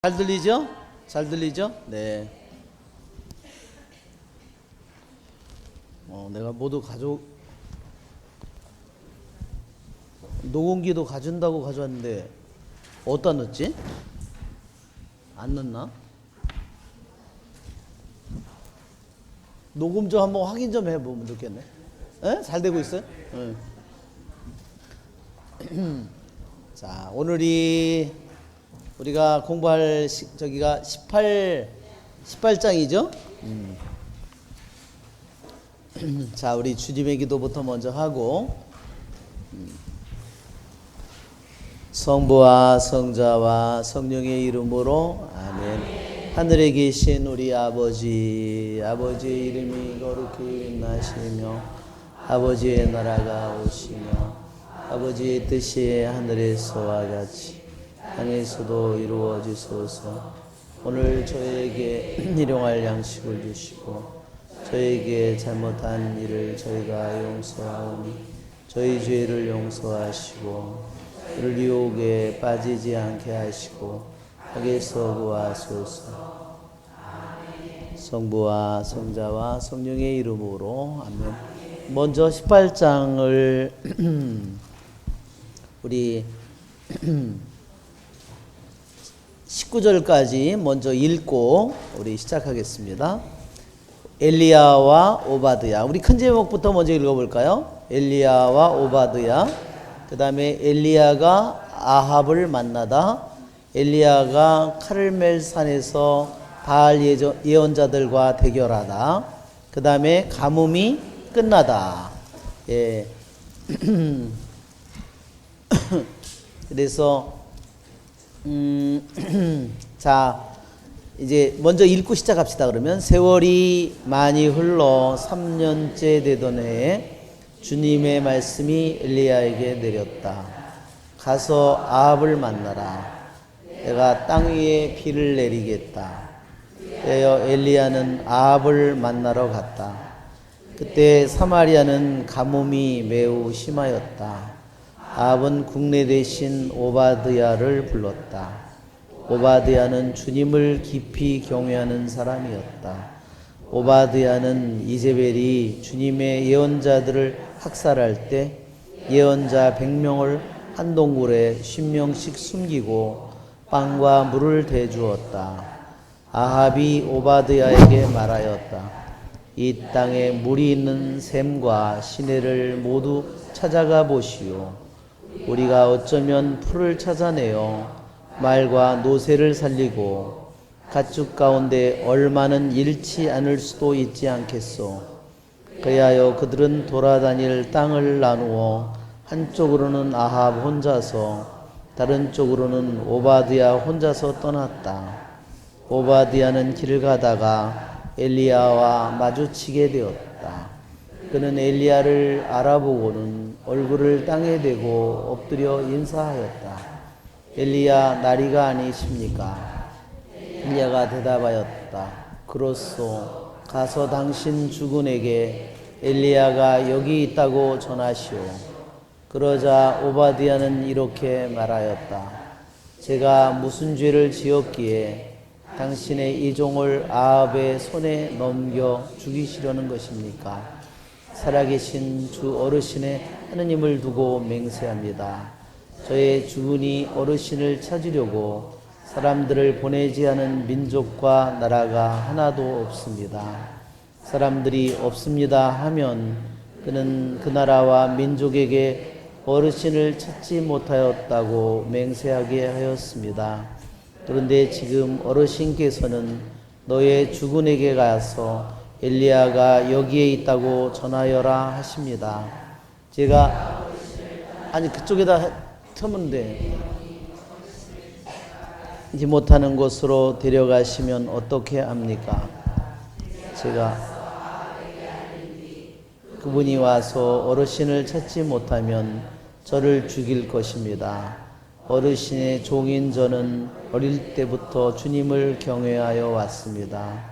잘 들리죠? 잘 들리죠? 네. 내가 모두 녹음기도 가져온다고 가져왔는데 어디다 넣었지? 안 넣었나? 녹음 좀 한번 확인 좀 해보면 좋겠네. 에? 잘 되고 있어요? 네. 자, 우리가 공부할 저기가 18장이죠? 자, 우리 주님의 기도부터 먼저 하고, 성부와 성자와 성령의 이름으로 아멘. 하늘에 계신 우리 아버지의 이름이 거룩히 나시며 아버지의 나라가 오시며 아버지의 뜻이 하늘에서와 같이 땅에서도 이루어지소서. 오늘 저에게 일용할 양식을 주시고 저에게 잘못한 일을 저희가 용서하오니 저희 죄를 용서하시고 우리를 유혹에 빠지지 않게 하시고 악에서 구하소서. 성부와 성자와 성령의 이름으로 아멘. 먼저 18장을 우리 19절까지 먼저 읽고 우리 시작하겠습니다. 엘리야와 오바드야. 우리 큰 제목부터 먼저 읽어볼까요? 엘리야와 오바드야. 그 다음에 엘리야가 아합을 만나다. 엘리야가 카르멜 산에서 바알 예언자들과 대결하다. 그 다음에 가뭄이 끝나다. 예. 그래서 자, 이제 먼저 읽고 시작합시다. 그러면 세월이 많이 흘러 3년째 되던 해에 주님의 말씀이 엘리야에게 내렸다. 가서 아합을 만나라. 내가 땅 위에 비를 내리겠다. 그래서 엘리야는 아합을 만나러 갔다. 그때 사마리아는 가뭄이 매우 심하였다. 아합은 국내 대신 오바드야를 불렀다. 오바드야는 주님을 깊이 경외하는 사람이었다. 오바드야는 이제벨이 주님의 예언자들을 학살할 때 예언자 100명을 한 동굴에 10명씩 숨기고 빵과 물을 대주었다. 아합이 오바드야에게 말하였다. 이 땅에 물이 있는 샘과 시내를 모두 찾아가 보시오. 우리가 어쩌면 풀을 찾아내어 말과 노새를 살리고 가축 가운데 얼마는 잃지 않을 수도 있지 않겠소. 그리하여 그들은 돌아다닐 땅을 나누어 한쪽으로는 아합 혼자서 다른 쪽으로는 오바드야 혼자서 떠났다. 오바드야는 길을 가다가 엘리야와 마주치게 되었다. 그는 엘리야를 알아보고는 얼굴을 땅에 대고 엎드려 인사하였다. 엘리야, 나리가 아니십니까? 엘리야가 대답하였다. 그렇소. 가서 당신 주군에게 엘리야가 여기 있다고 전하시오. 그러자 오바드야는 이렇게 말하였다. 제가 무슨 죄를 지었기에 당신의 이종을 아합의 손에 넘겨 죽이시려는 것입니까? 살아계신 주 어르신의 하느님을 두고 맹세합니다. 저의 주군이 어르신을 찾으려고 사람들을 보내지 않은 민족과 나라가 하나도 없습니다. 사람들이 없습니다 하면 그는 그 나라와 민족에게 어르신을 찾지 못하였다고 맹세하게 하였습니다. 그런데 지금 어르신께서는 너의 주군에게 가서 엘리야가 여기에 있다고 전하여라 하십니다. 제가 그쪽에다 터면 돼. 이제 못하는 곳으로 데려가시면 어떻게 합니까? 제가 그분이 와서 어르신을 찾지 못하면 저를 죽일 것입니다. 어르신의 종인 저는 어릴 때부터 주님을 경외하여 왔습니다.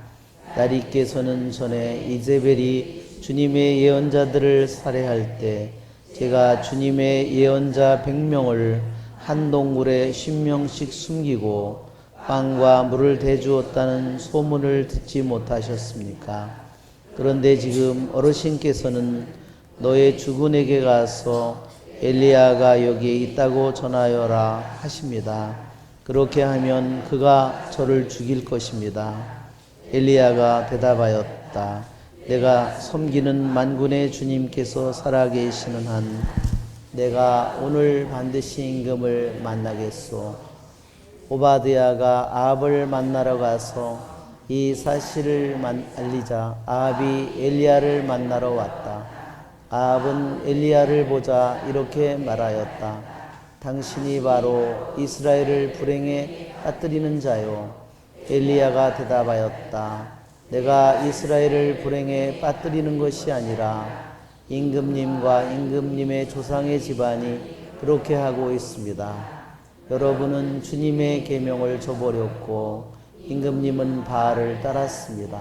나리께서는 전에 이제벨이 주님의 예언자들을 살해할 때 제가 주님의 예언자 100명을 한 동굴에 10명씩 숨기고 빵과 물을 대주었다는 소문을 듣지 못하셨습니까? 그런데 지금 어르신께서는 너의 주군에게 가서 엘리야가 여기에 있다고 전하여라 하십니다. 그렇게 하면 그가 저를 죽일 것입니다. 엘리야가 대답하였다. 내가 섬기는 만군의 주님께서 살아계시는 한 내가 오늘 반드시 임금을 만나겠소. 오바댜가 아합을 만나러 가서 이 사실을 알리자 아합이 엘리야를 만나러 왔다. 아합은 엘리야를 보자 이렇게 말하였다. 당신이 바로 이스라엘을 불행에 빠뜨리는 자요. 엘리야가 대답하였다. 내가 이스라엘을 불행에 빠뜨리는 것이 아니라 임금님과 임금님의 조상의 집안이 그렇게 하고 있습니다. 여러분은 주님의 계명을 저버렸고 임금님은 바알을 따랐습니다.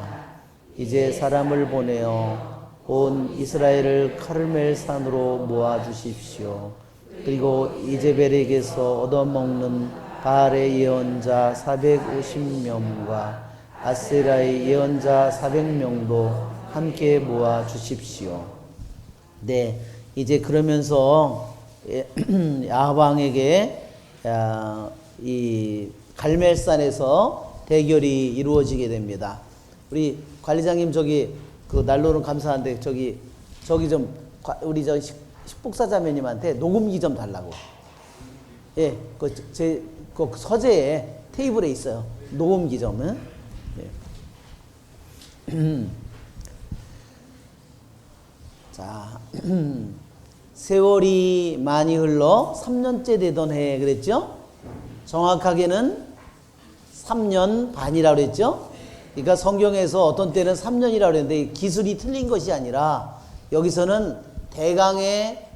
이제 사람을 보내어 온 이스라엘을 카르멜 산으로 모아 주십시오. 그리고 이제벨에게서 얻어먹는 바알의 예언자 450명과 아세라의 예언자 400명도 함께 모아 주십시오. 네, 이제 그러면서 아합 왕에게 이 갈멜산에서 대결이 이루어지게 됩니다. 우리 관리장님 그 난로는 감사한데 저기 좀 우리 식복사자매님한테 녹음기 좀 달라고. 예, 그 서재에 테이블에 있어요. 녹음기 좀. 예. 자. 세월이 많이 흘러 3년째 되던 해 그랬죠? 정확하게는 3년 반이라고 그랬죠? 그러니까 성경에서 어떤 때는 3년이라고 그랬는데 기술이 틀린 것이 아니라 여기서는 대강의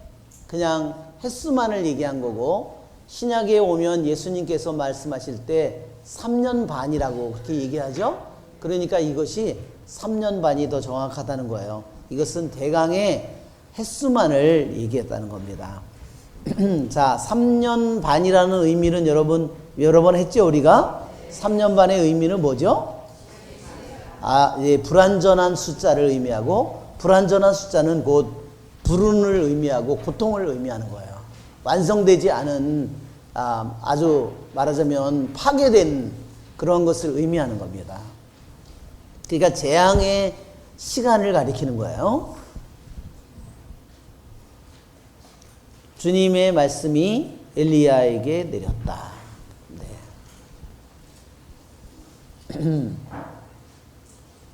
그냥 횟수만을 얘기한 거고 신약에 오면 예수님께서 말씀하실 때 3년 반이라고 그렇게 얘기하죠? 그러니까 이것이 3년 반이 더 정확하다는 거예요. 이것은 대강의 횟수만을 얘기했다는 겁니다. 자, 3년 반이라는 의미는 여러 번 했죠, 우리가? 3년 반의 의미는 뭐죠? 불완전한 숫자를 의미하고, 불완전한 숫자는 곧 불운을 의미하고 고통을 의미하는 거예요. 완성되지 않은, 아주 말하자면 파괴된 그런 것을 의미하는 겁니다. 그러니까 재앙의 시간을 가리키는 거예요. 주님의 말씀이 엘리야에게 내렸다. 네.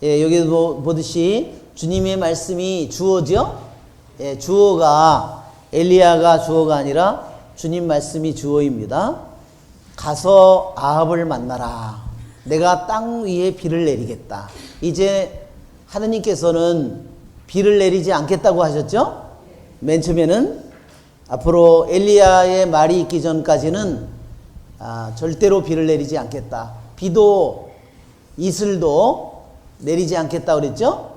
예, 여기도 보듯이 주님의 말씀이 주어죠? 예, 주어가 엘리야가 주어가 아니라 주님 말씀이 주어입니다. 가서 아합을 만나라. 내가 땅 위에 비를 내리겠다. 이제 하느님께서는 비를 내리지 않겠다고 하셨죠? 맨 처음에는 앞으로 엘리야의 말이 있기 전까지는 절대로 비를 내리지 않겠다. 비도 이슬도 내리지 않겠다 그랬죠?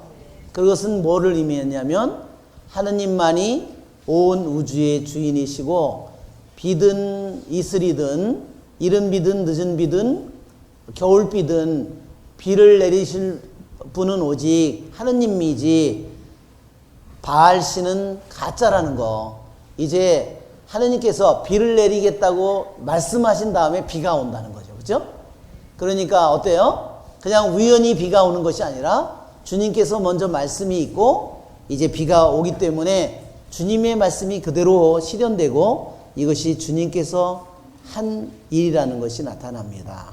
그것은 뭐를 의미했냐면 하느님만이 온 우주의 주인이시고 비든 이슬이든 이른 비든 늦은 비든 겨울 비든 비를 내리실 분은 오직 하느님이지 바알 신은 가짜라는 거. 이제 하느님께서 비를 내리겠다고 말씀하신 다음에 비가 온다는 거죠. 그렇죠? 그러니까 어때요? 그냥 우연히 비가 오는 것이 아니라 주님께서 먼저 말씀이 있고 이제 비가 오기 때문에 주님의 말씀이 그대로 실현되고 이것이 주님께서 한 일이라는 것이 나타납니다.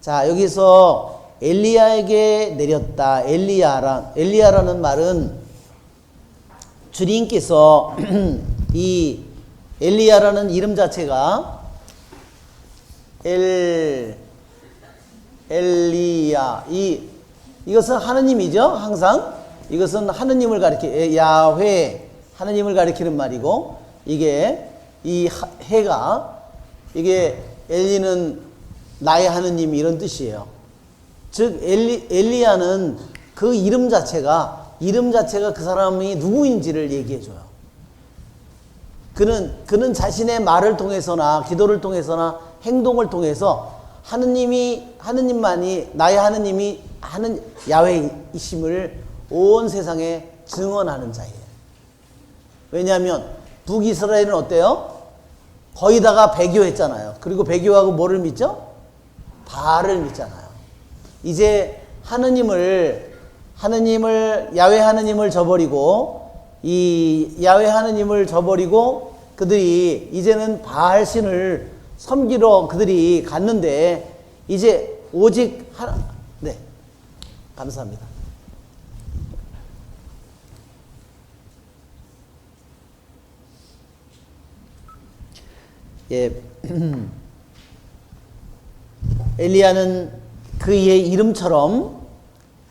자, 여기서 엘리야에게 내렸다. 엘리야라는 말은 주님께서 이 엘리야라는 이름 자체가 엘리야 이것은 하느님이죠. 항상 이것은 하느님을 야훼 하느님을 가리키는 말이고 이게 이 해가 이게 엘리는 나의 하느님 이런 뜻이에요. 즉 엘리야는 그 이름 자체가 그 사람이 누구인지를 얘기해줘요. 그는 자신의 말을 통해서나 기도를 통해서나 행동을 통해서 하느님만이 나의 하느님이 하는 야훼이심을 온 세상에 증언하는 자예요. 왜냐하면 북이스라엘은 어때요? 거의 다가 배교했잖아요. 그리고 배교하고 뭐를 믿죠? 바알을 믿잖아요. 이제 야훼 하느님을 저버리고 이 야훼 하느님을 저버리고 그들이 이제는 바알 신을 섬기러 그들이 갔는데 이제 오직 네, 감사합니다. 예, 엘리야는 그의 이름처럼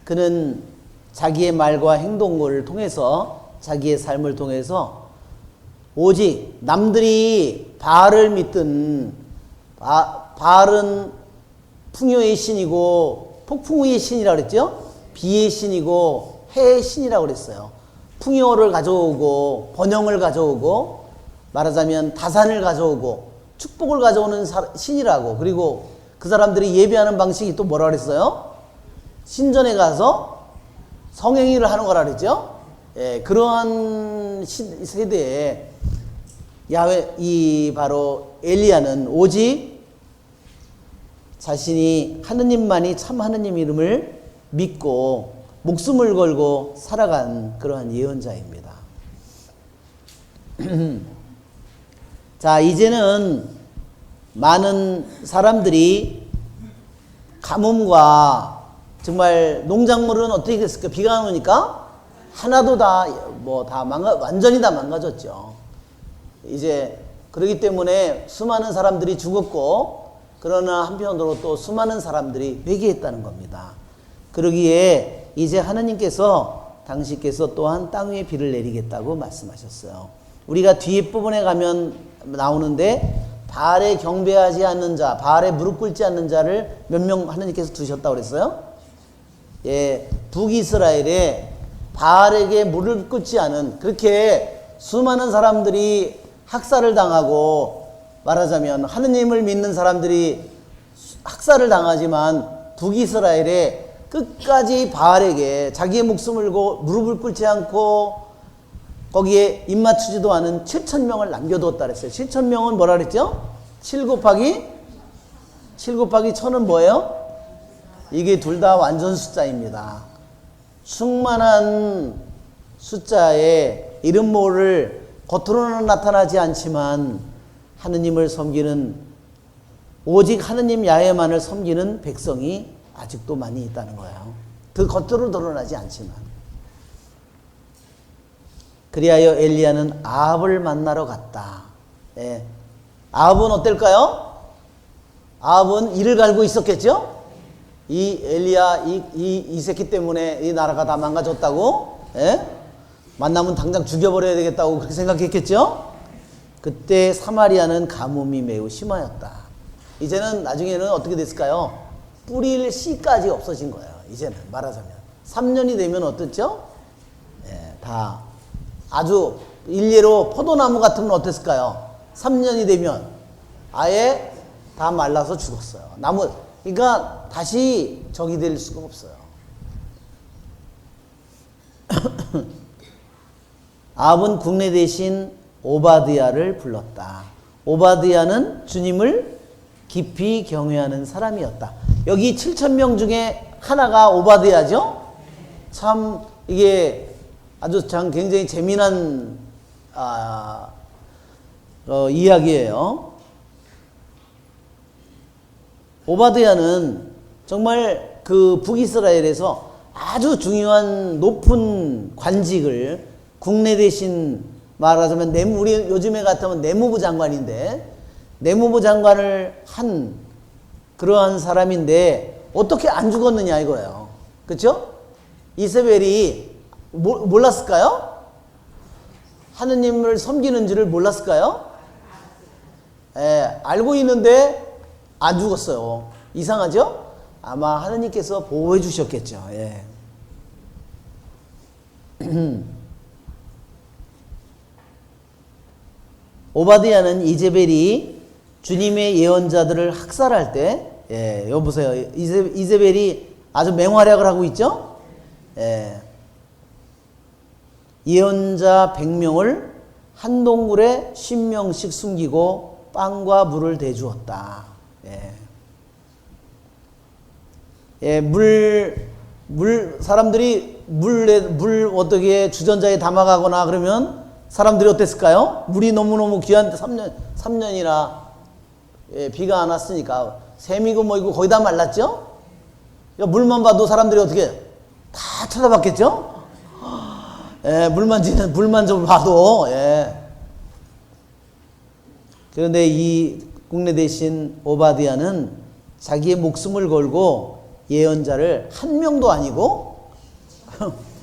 그는 자기의 말과 행동을 통해서 자기의 삶을 통해서 오직 남들이 바알을 믿든 바알은 풍요의 신이고 폭풍의 신이라고 그랬죠? 비의 신이고 해의 신이라고 그랬어요. 풍요를 가져오고 번영을 가져오고 말하자면 다산을 가져오고 축복을 가져오는 신이라고. 그리고 그 사람들이 예배하는 방식이 또 뭐라 그랬어요? 신전에 가서 성행위를 하는 거라 그랬죠? 예, 그러한 세대에 바로 엘리야는 오직 자신이 하느님만이 참 하느님 이름을 믿고 목숨을 걸고 살아간 그러한 예언자입니다. 자, 이제는 많은 사람들이 가뭄과 정말 농작물은 어떻게 됐을까? 비가 안 오니까 하나도 완전히 다 망가졌죠. 이제 그렇기 때문에 수많은 사람들이 죽었고, 그러나 한편으로 또 수많은 사람들이 회개했다는 겁니다. 그러기에 이제 당신께서 또한 땅 위에 비를 내리겠다고 말씀하셨어요. 우리가 뒤에 부분에 가면 나오는데 바알에 경배하지 않는 자, 바알에 무릎 꿇지 않는 자를 몇 명 하나님께서 두셨다고 그랬어요? 예, 북이스라엘에 바알에게 무릎 꿇지 않은 그렇게 수많은 사람들이 학살을 당하고 말하자면 하느님을 믿는 사람들이 학살을 당하지만 북이스라엘에 끝까지 바알에게 자기의 목숨을 걸고 무릎을 꿇지 않고 거기에 입맞추지도 않은 7,000명을 남겨두었다 그랬어요. 7,000명은 뭐라 그랬죠? 7 곱하기 1000은 뭐예요? 이게 둘 다 완전 숫자입니다. 충만한 숫자의 이름 모를 겉으로는 나타나지 않지만 하느님을 섬기는 오직 하느님 야훼만을 섬기는 백성이 아직도 많이 있다는 거예요. 그 겉으로 드러나지 않지만. 그리하여 엘리야는 아합을 만나러 갔다. 예. 아합은 어떨까요? 아합은 이를 갈고 있었겠죠? 이 엘리야 이 새끼 때문에 이 나라가 다 망가졌다고. 예? 만나면 당장 죽여버려야 되겠다고 그렇게 생각했겠죠? 그때 사마리아는 가뭄이 매우 심하였다. 이제는 나중에는 어떻게 됐을까요? 뿌릴 씨까지 없어진 거예요. 이제는 말하자면 3년이 되면 어떻죠? 예, 다 아주 일례로 포도나무 같은 건 어땠을까요? 3년이 되면 아예 다 말라서 죽었어요. 그러니까 다시 적이 될 수가 없어요. 아합은 국내 대신 오바드야를 불렀다. 오바드야는 주님을 깊이 경외하는 사람이었다. 여기 7,000명 중에 하나가 오바드야죠? 참 이게 아주 굉장히 재미난 이야기예요. 오바드야는 정말 그 북이스라엘에서 아주 중요한 높은 관직을 국내 대신 말하자면 우리 요즘에 같으면 내무부 장관인데 내무부 장관을 한 그러한 사람인데 어떻게 안 죽었느냐 이거예요. 그렇죠? 이세벨이 몰랐을까요? 하느님을 섬기는 줄을 몰랐을까요? 예, 알고 있는데 안 죽었어요. 이상하죠? 아마 하느님께서 보호해 주셨겠죠. 예. 오바드야는 이제벨이 주님의 예언자들을 학살할 때 예, 여기 보세요. 이세벨이 아주 맹활약을 하고 있죠? 예. 예언자 100명을 한 동굴에 10명씩 숨기고 빵과 물을 대주었다. 예. 예, 사람들이 물 어떻게 주전자에 담아가거나 그러면 사람들이 어땠을까요? 물이 너무너무 귀한데 3년이나 예, 비가 안 왔으니까 샘이고 뭐이고 거의 다 말랐죠? 그러니까 물만 봐도 사람들이 어떻게 다 쳐다봤겠죠? 예, 물만 좀 봐도, 예. 그런데 이 국내 대신 오바댜는 자기의 목숨을 걸고 예언자를 한 명도 아니고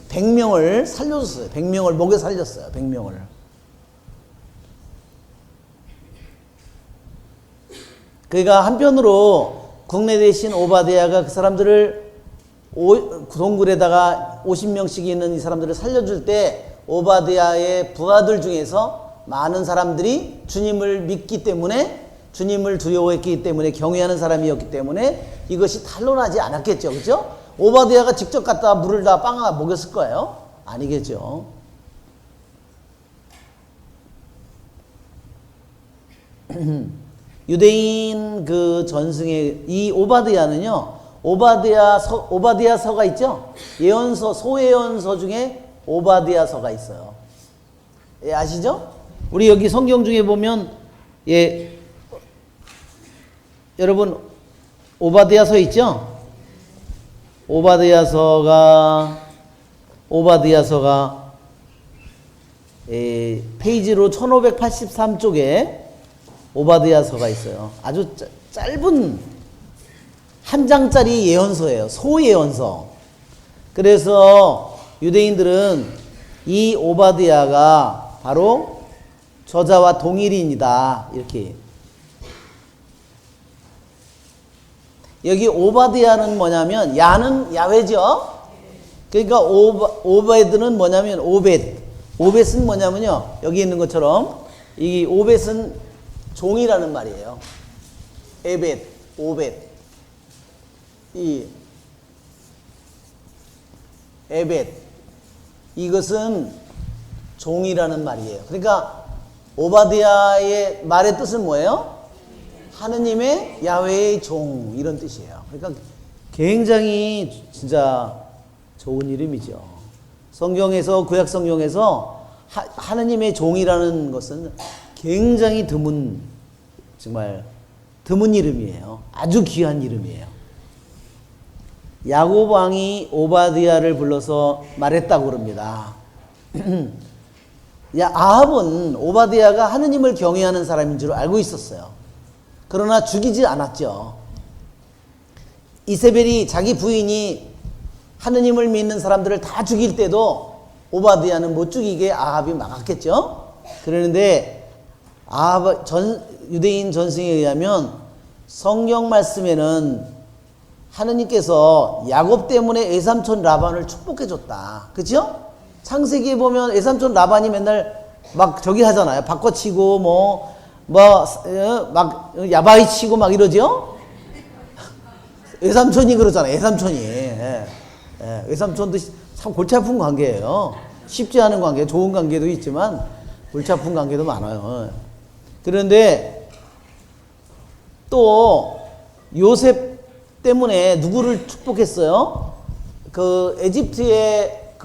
100명을 살려줬어요. 100명을 목에 살렸어요. 100명을. 그러니까 한편으로 국내 대신 오바댜가 그 사람들을 동굴에다가 50명씩 있는 이 사람들을 살려줄 때 오바댜의 부하들 중에서 많은 사람들이 주님을 믿기 때문에 주님을 두려워했기 때문에 경외하는 사람이었기 때문에 이것이 탄로나지 않았겠죠. 그죠? 오바댜가 직접 갖다 물을 다 빵아 먹였을 거예요? 아니겠죠. 유대인 그 전승의 이 오바댜는요, 오바댜서가 있죠? 예언서, 소예언서 중에 오바댜서가 있어요. 예, 아시죠? 우리 여기 성경 중에 보면, 예, 여러분, 오바댜서 있죠? 오바댜서가 페이지로 1583쪽에 오바댜서가 있어요. 아주 짧은 한 장짜리 예언서예요. 소예언서. 그래서 유대인들은 이 오바댜가 바로 저자와 동일인이다. 이렇게. 여기 오바댜는 뭐냐면 야는 야훼죠. 그러니까 오베드는 뭐냐면 오벳은 뭐냐면요. 여기 있는 것처럼 이 오벳은 종이라는 말이에요. 오벳. 이 에벳 이것은 종이라는 말이에요. 그러니까 오바댜의 말의 뜻은 뭐예요? 하느님의 야훼의 종 이런 뜻이에요. 그러니까 굉장히 진짜 좋은 이름이죠. 성경에서 구약 성경에서 하느님의 종이라는 것은 굉장히 정말 드문 이름이에요. 아주 귀한 이름이에요. 야곱 왕이 오바댜를 불러서 말했다고 그럽니다. 아합은 오바댜가 하느님을 경외하는 사람인 줄 알고 있었어요. 그러나 죽이지 않았죠. 이세벨이 자기 부인이 하느님을 믿는 사람들을 다 죽일 때도 오바댜는 못 죽이게 아합이 막았겠죠. 그런데 유대인 전승에 의하면 성경 말씀에는 하느님께서 야곱 때문에 외삼촌 라반을 축복해줬다. 그죠? 창세기에 보면 외삼촌 라반이 맨날 막 저기 하잖아요. 바꿔치고 막 야바이 치고 막 이러죠? 외삼촌이 그러잖아요. 외삼촌이. 예. 예. 외삼촌도 참 골치 아픈 관계예요. 쉽지 않은 관계, 좋은 관계도 있지만 골치 아픈 관계도 많아요. 그런데 또 요셉 때문에 누구를 축복했어요? 그 에집트에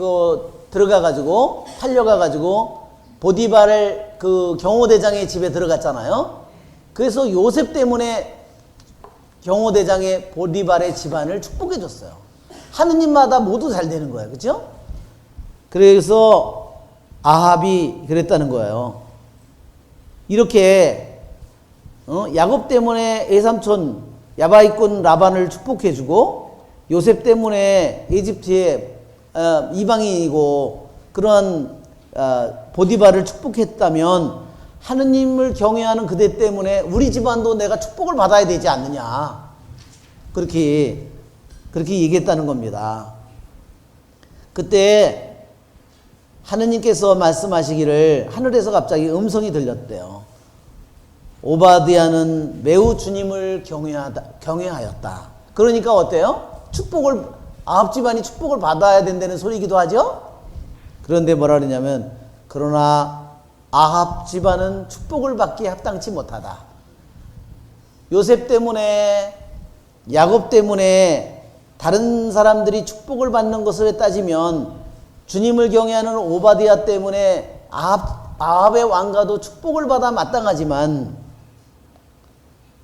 들어가가지고 팔려가가지고 보디발을 그 경호대장의 집에 들어갔잖아요. 그래서 요셉 때문에 경호대장의 보디발의 집안을 축복해줬어요. 하느님마다 모두 잘 되는 거예요. 그렇죠? 그래서 아합이 그랬다는 거예요. 이렇게 야곱 때문에 외삼촌 야바이꾼 라반을 축복해주고 요셉 때문에 에집트의 이방인이고 그런 보디발을 축복했다면 하느님을 경외하는 그대 때문에 우리 집안도 내가 축복을 받아야 되지 않느냐. 그렇게 얘기했다는 겁니다. 그때 하느님께서 말씀하시기를 하늘에서 갑자기 음성이 들렸대요. 오바댜는 매우 주님을 경외하였다. 그러니까 어때요? 아합 집안이 축복을 받아야 된다는 소리이기도 하죠. 그런데 뭐라 그러냐면 그러나 아합 집안은 축복을 받기에 합당치 못하다. 요셉 때문에, 야곱 때문에 다른 사람들이 축복을 받는 것을 따지면 주님을 경외하는 오바댜 때문에 아합의 왕가도 축복을 받아 마땅하지만,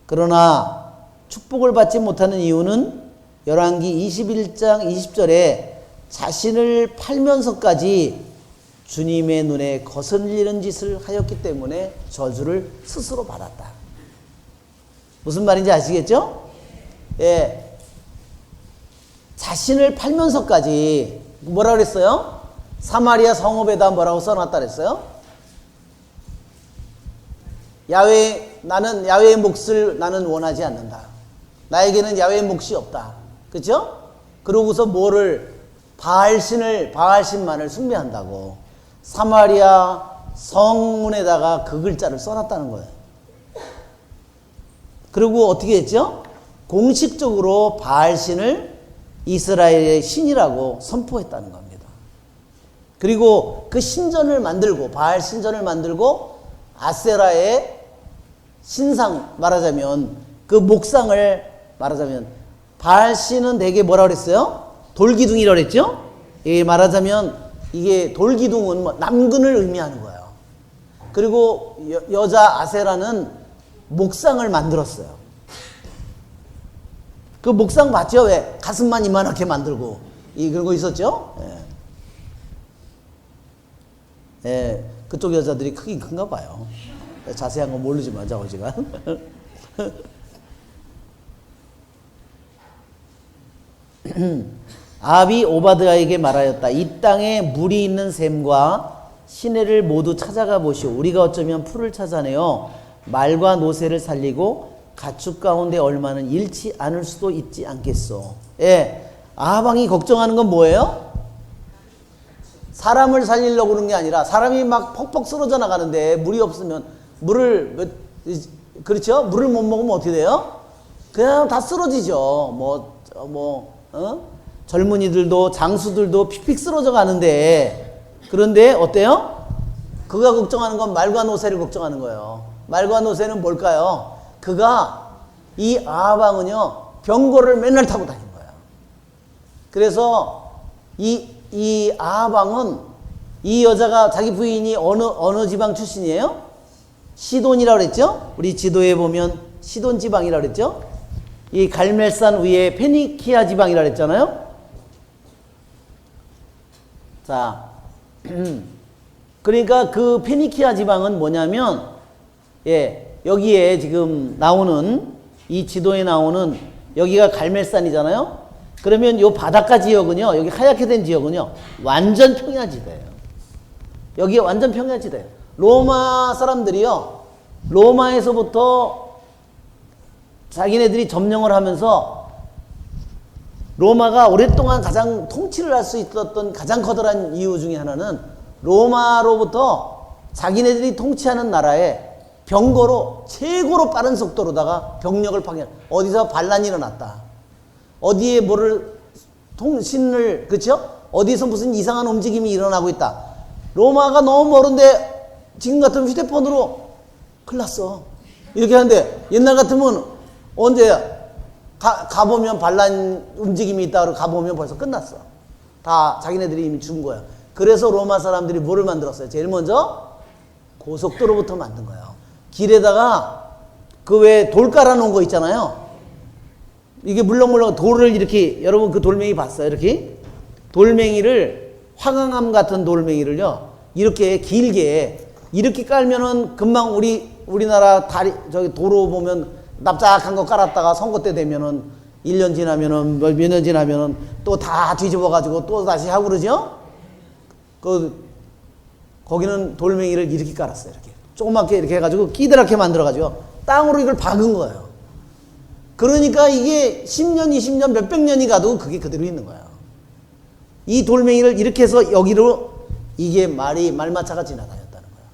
그러나 축복을 받지 못하는 이유는 열왕기 21장 20절에 자신을 팔면서까지 주님의 눈에 거슬리는 짓을 하였기 때문에 저주를 스스로 받았다. 무슨 말인지 아시겠죠? 예. 자신을 팔면서까지 뭐라 그랬어요? 사마리아 성읍에다 뭐라고 써놨다 그랬어요? 나는 야훼의 몫을 나는 원하지 않는다. 나에게는 야훼의 몫이 없다. 그렇죠? 그러고서 바알신만을 숭배한다고 사마리아 성문에다가 그 글자를 써놨다는 거예요. 그리고 어떻게 했죠? 공식적으로 바알신을 이스라엘의 신이라고 선포했다는 겁니다. 그리고 그 신전을 만들고, 바알 신전을 만들고 아세라의 신상, 말하자면 그 목상을 말하자면, 바알신은 되게 뭐라 그랬어요? 돌기둥이라고 그랬죠? 예, 말하자면 이게 돌기둥은 남근을 의미하는 거예요. 그리고 여자 아세라는 목상을 만들었어요. 그 목상 봤죠? 왜? 가슴만 이만하게 만들고 그런 거 있었죠? 예. 예, 그쪽 여자들이 크긴 큰가 봐요. 자세한 건 모르지만 저거지가. 아합이 오바댜에게 말하였다. 이 땅에 물이 있는 샘과 시내를 모두 찾아가 보시오. 우리가 어쩌면 풀을 찾아내어 말과 노새를 살리고 가축 가운데 얼마는 잃지 않을 수도 있지 않겠소. 예, 아합 왕이 걱정하는 건 뭐예요? 사람을 살리려고 그러는 게 아니라 사람이 막 퍽퍽 쓰러져 나가는데 물이 없으면 그렇죠? 물을 못 먹으면 어떻게 돼요? 그냥 다 쓰러지죠. 젊은이들도 장수들도 픽픽 쓰러져 가는데, 그런데 어때요? 그가 걱정하는 건 말과 노새를 걱정하는 거예요. 말과 노새는 뭘까요? 이 아합 왕은요, 병거를 맨날 타고 다닌 거예요. 그래서 이 아합 왕은, 이 여자가 자기 부인이 어느 지방 출신이에요? 시돈이라고 그랬죠? 우리 지도에 보면 시돈 지방이라고 그랬죠? 이 갈멜산 위에 페니키아 지방이라고 그랬잖아요? 자, 그러니까 그 페니키아 지방은 뭐냐면, 예, 여기에 지금 나오는, 이 지도에 나오는 여기가 갈멜산이잖아요? 그러면 요 바닷가 지역은요, 여기 하얗게 된 지역은요, 완전 평야지대예요. 여기에 완전 평야지대예요. 로마 사람들이요, 로마에서부터 자기네들이 점령을 하면서, 로마가 오랫동안 가장 통치를 할 수 있었던 가장 커다란 이유 중에 하나는 로마로부터 자기네들이 통치하는 나라에 병거로 최고로 빠른 속도로다가 병력을 파견, 어디서 반란이 일어났다, 어디에 통신을, 그렇죠? 어디서 무슨 이상한 움직임이 일어나고 있다. 로마가 너무 멀은데 지금 같으면 휴대폰으로 큰일 났어. 이렇게 하는데, 옛날 같으면 언제 가보면 반란 움직임이 있다 그러고 가보면 벌써 끝났어. 다 자기네들이 이미 죽은 거야. 그래서 로마 사람들이 뭐를 만들었어요? 제일 먼저 고속도로부터 만든 거예요. 길에다가 그 왜 돌 깔아놓은 거 있잖아요. 이게 물렁물렁 돌을 이렇게, 여러분 그 돌멩이 봤어요? 이렇게 돌멩이를, 화강암 같은 돌멩이를요, 이렇게 길게 이렇게 깔면은 금방 우리나라 도로 보면 납작한 거 깔았다가 선거 때 되면은 1년 지나면은 몇 년 지나면은 또 다 뒤집어 가지고 또 다시 하고 그러죠? 거기는 돌멩이를 이렇게 깔았어요. 이렇게 조그맣게 이렇게 해가지고 끼드랗게 만들어가지고 땅으로 이걸 박은 거예요. 그러니까 이게 10년, 20년, 몇백 년이 가도 그게 그대로 있는 거예요. 이 돌멩이를 이렇게 해서 여기로, 이게 말마차가 지나다녔다는 거예요.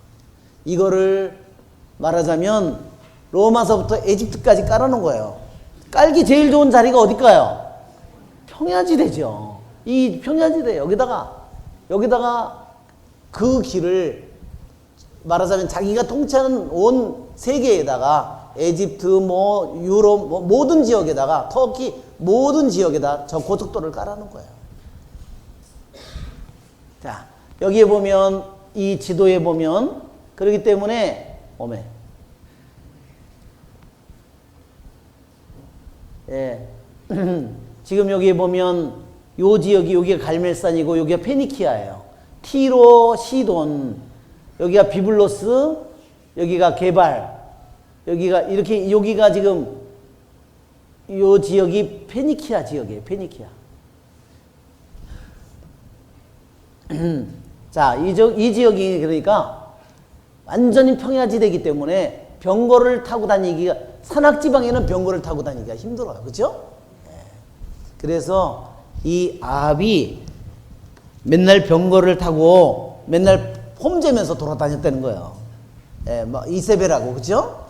이거를 말하자면 로마서부터 에집트까지 깔아놓은 거예요. 깔기 제일 좋은 자리가 어딜까요? 평야지대죠. 이 평야지대 여기다가 그 길을 말하자면 자기가 통치하는 온 세계에다가 에집트 뭐 유럽 뭐 모든 지역에다가 터키 모든 지역에다 저 고속도로를 깔아놓은 거예요. 자, 여기에 보면 이 지도에 보면 그렇기 때문에 오메 예. 지금 여기에 보면 요 지역이 여기가 갈멜산이고 여기가 페니키아예요. 티로, 시돈, 여기가 비블로스, 여기가 게발, 여기가 이렇게 여기가 지금 요 지역이 페니키아 지역이에요. 페니키아. 자, 이 지역이 그러니까 완전히 평야지대이기 때문에 병거를 타고 다니기가 산악지방에는 병거를 타고 다니기가 힘들어요. 그렇죠? 그래서 이 아합이 맨날 병거를 타고 맨날 폼재면서 돌아다녔다는 거예요. 예, 뭐 이세벨하고 그렇죠?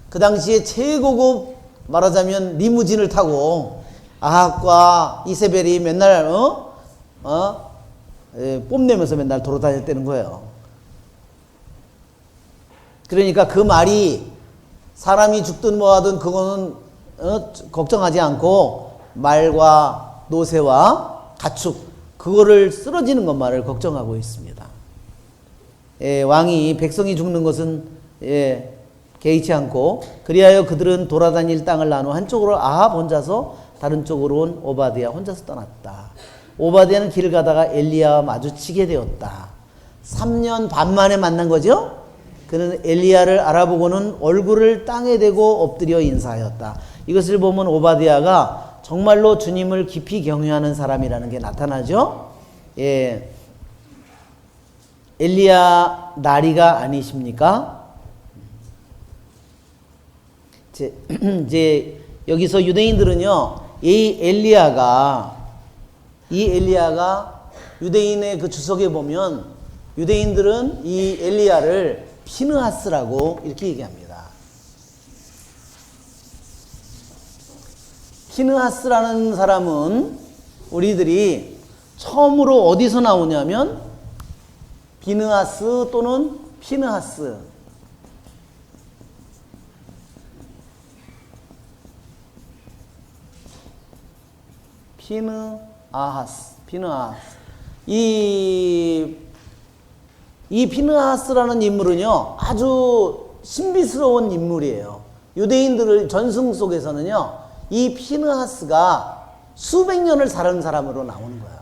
그 당시에 최고급 말하자면 리무진을 타고 아합과 이세벨이 맨날 뽐내면서 맨날 돌아다녔다는 거예요. 그러니까 그 말이 사람이 죽든 뭐하든 그거는 걱정하지 않고 말과 노새와 가축 그거를 쓰러지는 것만을 걱정하고 있습니다. 왕이 백성이 죽는 것은 개의치 않고 그리하여 그들은 돌아다닐 땅을 나누어 한쪽으로 아합 혼자서 다른 쪽으로는 오바댜 혼자서 떠났다. 오바댜는 길을 가다가 엘리야와 마주치게 되었다. 3년 반 만에 만난 거죠. 그는 엘리야를 알아보고는 얼굴을 땅에 대고 엎드려 인사하였다. 이것을 보면 오바댜가 정말로 주님을 깊이 경외하는 사람이라는 게 나타나죠. 예. 엘리야 나리가 아니십니까? 이제 여기서 유대인들은요, 이 엘리야가 유대인의 그 주석에 보면 유대인들은 이 엘리야를 피느하스라고 이렇게 얘기합니다. 피느하스라는 사람은 우리들이 처음으로 어디서 나오냐면 비느하스 또는 피느하스. 피느하스. 이 피느하스라는 인물은요, 아주 신비스러운 인물이에요. 유대인들의 전승 속에서는요, 이 피느하스가 수백 년을 살은 사람으로 나오는 거예요.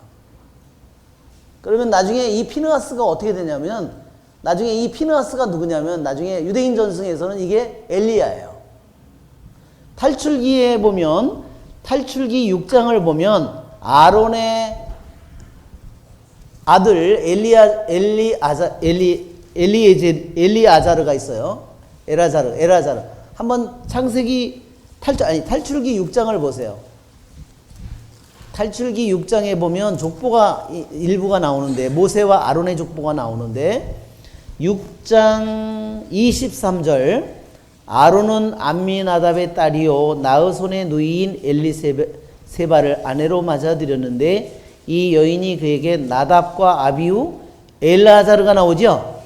그러면 나중에 이 피느하스가 어떻게 되냐면, 나중에 이 피느하스가 누구냐면, 나중에 유대인 전승에서는 이게 엘리야예요. 탈출기에 보면, 탈출기 6장을 보면, 아론의 아들 엘리아자르가 있어요. 엘아자르. 한번 탈출기 6장을 보세요. 탈출기 6장에 보면 족보가 일부가 나오는데, 모세와 아론의 족보가 나오는데, 6장 23절, 아론은 암미나답의 딸이요 나흐손의 누이인 엘리세바를 아내로 맞아들였는데 이 여인이 그에게 나답과 아비후 엘아자르가 나오죠?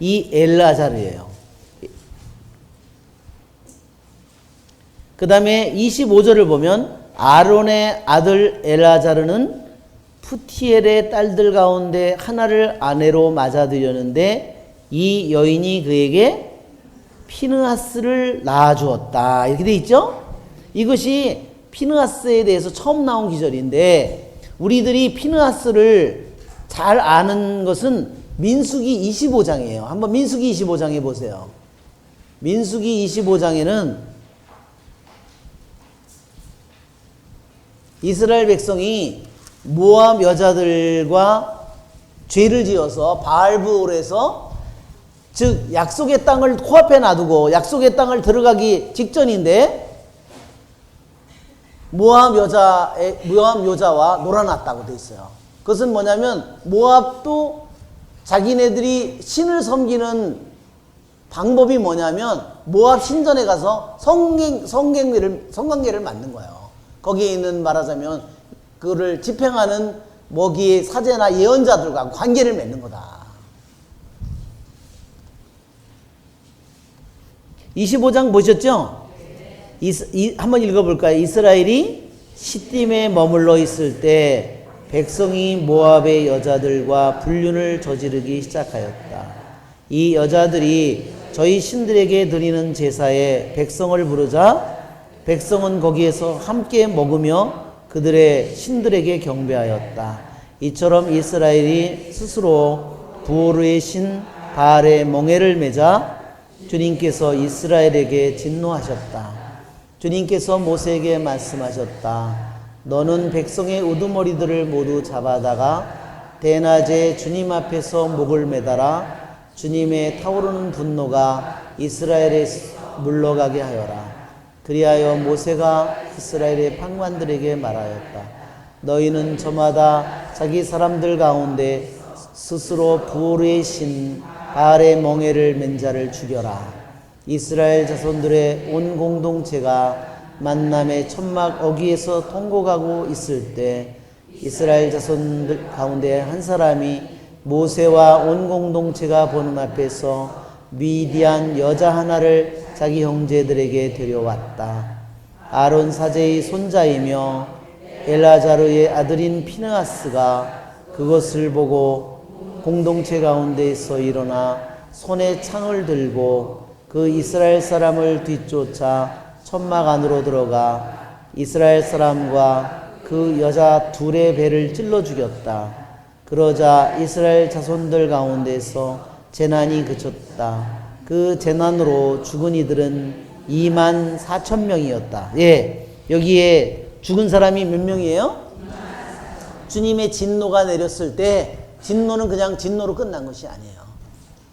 이 엘아자르예요. 그 다음에 25절을 보면 아론의 아들 엘아자르는 푸티엘의 딸들 가운데 하나를 아내로 맞아들였는데 이 여인이 그에게 피느하스를 낳아주었다. 이렇게 돼 있죠? 이것이 피느하스에 대해서 처음 나온 기절인데 우리들이 피느하스를 잘 아는 것은 민수기 25장이에요. 한번 민수기 25장에 보세요. 민수기 25장에는 이스라엘 백성이 모압 여자들과 죄를 지어서 바알브올에서 즉 약속의 땅을 코앞에 놔두고 약속의 땅을 들어가기 직전인데 모압 여자와 놀아났다고 돼 있어요. 그것은 뭐냐면 모압도 자기네들이 신을 섬기는 방법이 뭐냐면 모압 신전에 가서 성관계를 만든 거예요. 거기에 있는 말하자면 그를 집행하는 거기에 사제나 예언자들과 관계를 맺는 거다. 25장 보셨죠? 한번 읽어볼까요? 이스라엘이 시딤에 머물러 있을 때 백성이 모압의 여자들과 불륜을 저지르기 시작하였다. 이 여자들이 저희 신들에게 드리는 제사에 백성을 부르자 백성은 거기에서 함께 먹으며 그들의 신들에게 경배하였다. 이처럼 이스라엘이 스스로 부호르의 신 바알의 멍에를 매자 주님께서 이스라엘에게 진노하셨다. 주님께서 모세에게 말씀하셨다. 너는 백성의 우두머리들을 모두 잡아다가 대낮에 주님 앞에서 목을 매달아 주님의 타오르는 분노가 이스라엘에 물러가게 하여라. 그리하여 모세가 이스라엘의 판관들에게 말하였다. 너희는 저마다 자기 사람들 가운데 스스로 부호르의 신 바알의 멍에를 맨 자를 죽여라. 이스라엘 자손들의 온 공동체가 만남의 천막 어귀에서 통곡하고 있을 때 이스라엘 자손들 가운데 한 사람이 모세와 온 공동체가 보는 앞에서 미디안 여자 하나를 자기 형제들에게 데려왔다. 아론 사제의 손자이며 엘라자르의 아들인 피느하스가 그것을 보고 공동체 가운데에서 일어나 손에 창을 들고 그 이스라엘 사람을 뒤쫓아 천막 안으로 들어가 이스라엘 사람과 그 여자 둘의 배를 찔러 죽였다. 그러자 이스라엘 자손들 가운데서 재난이 그쳤다. 그 재난으로 죽은 이들은 24,000명이었다. 예, 여기에 죽은 사람이 몇 명이에요? 주님의 진노가 내렸을 때 진노는 그냥 진노로 끝난 것이 아니에요.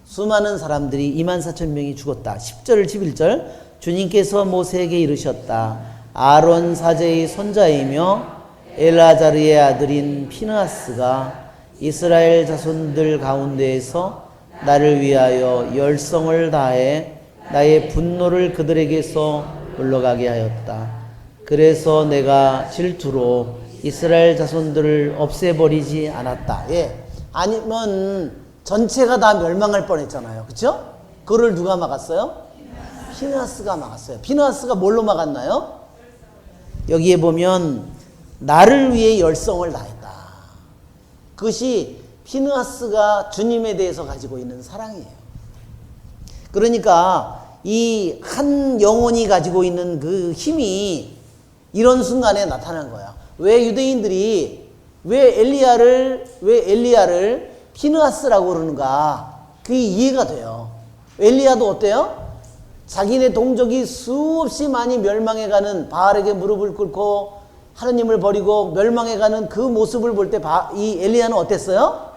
수많은 사람들이 24,000명이 죽었다. 10절 11절 주님께서 모세에게 이르셨다. 아론 사제의 손자이며 엘라자르의 아들인 피느하스가 이스라엘 자손들 가운데에서 나를 위하여 열성을 다해 나의 분노를 그들에게서 물러가게 하였다. 그래서 내가 질투로 이스라엘 자손들을 없애버리지 않았다. 예. 아니면 전체가 다 멸망할 뻔했잖아요. 그렇죠? 그를 누가 막았어요? 피느하스가 막았어요. 피느하스가 뭘로 막았나요? 여기에 보면 나를 위해 열성을 다했다. 그것이 피느하스가 주님에 대해서 가지고 있는 사랑이에요. 그러니까 이 한 영혼이 가지고 있는 그 힘이 이런 순간에 나타난 거야. 왜 유대인들이 왜 엘리야를 피느하스라고 그러는가? 그게 이해가 돼요. 엘리야도 어때요? 자기네 동족이 수없이 많이 멸망해가는 바알에게 무릎을 꿇고 하느님을 버리고 멸망해가는 그 모습을 볼 때 이 엘리야는 어땠어요?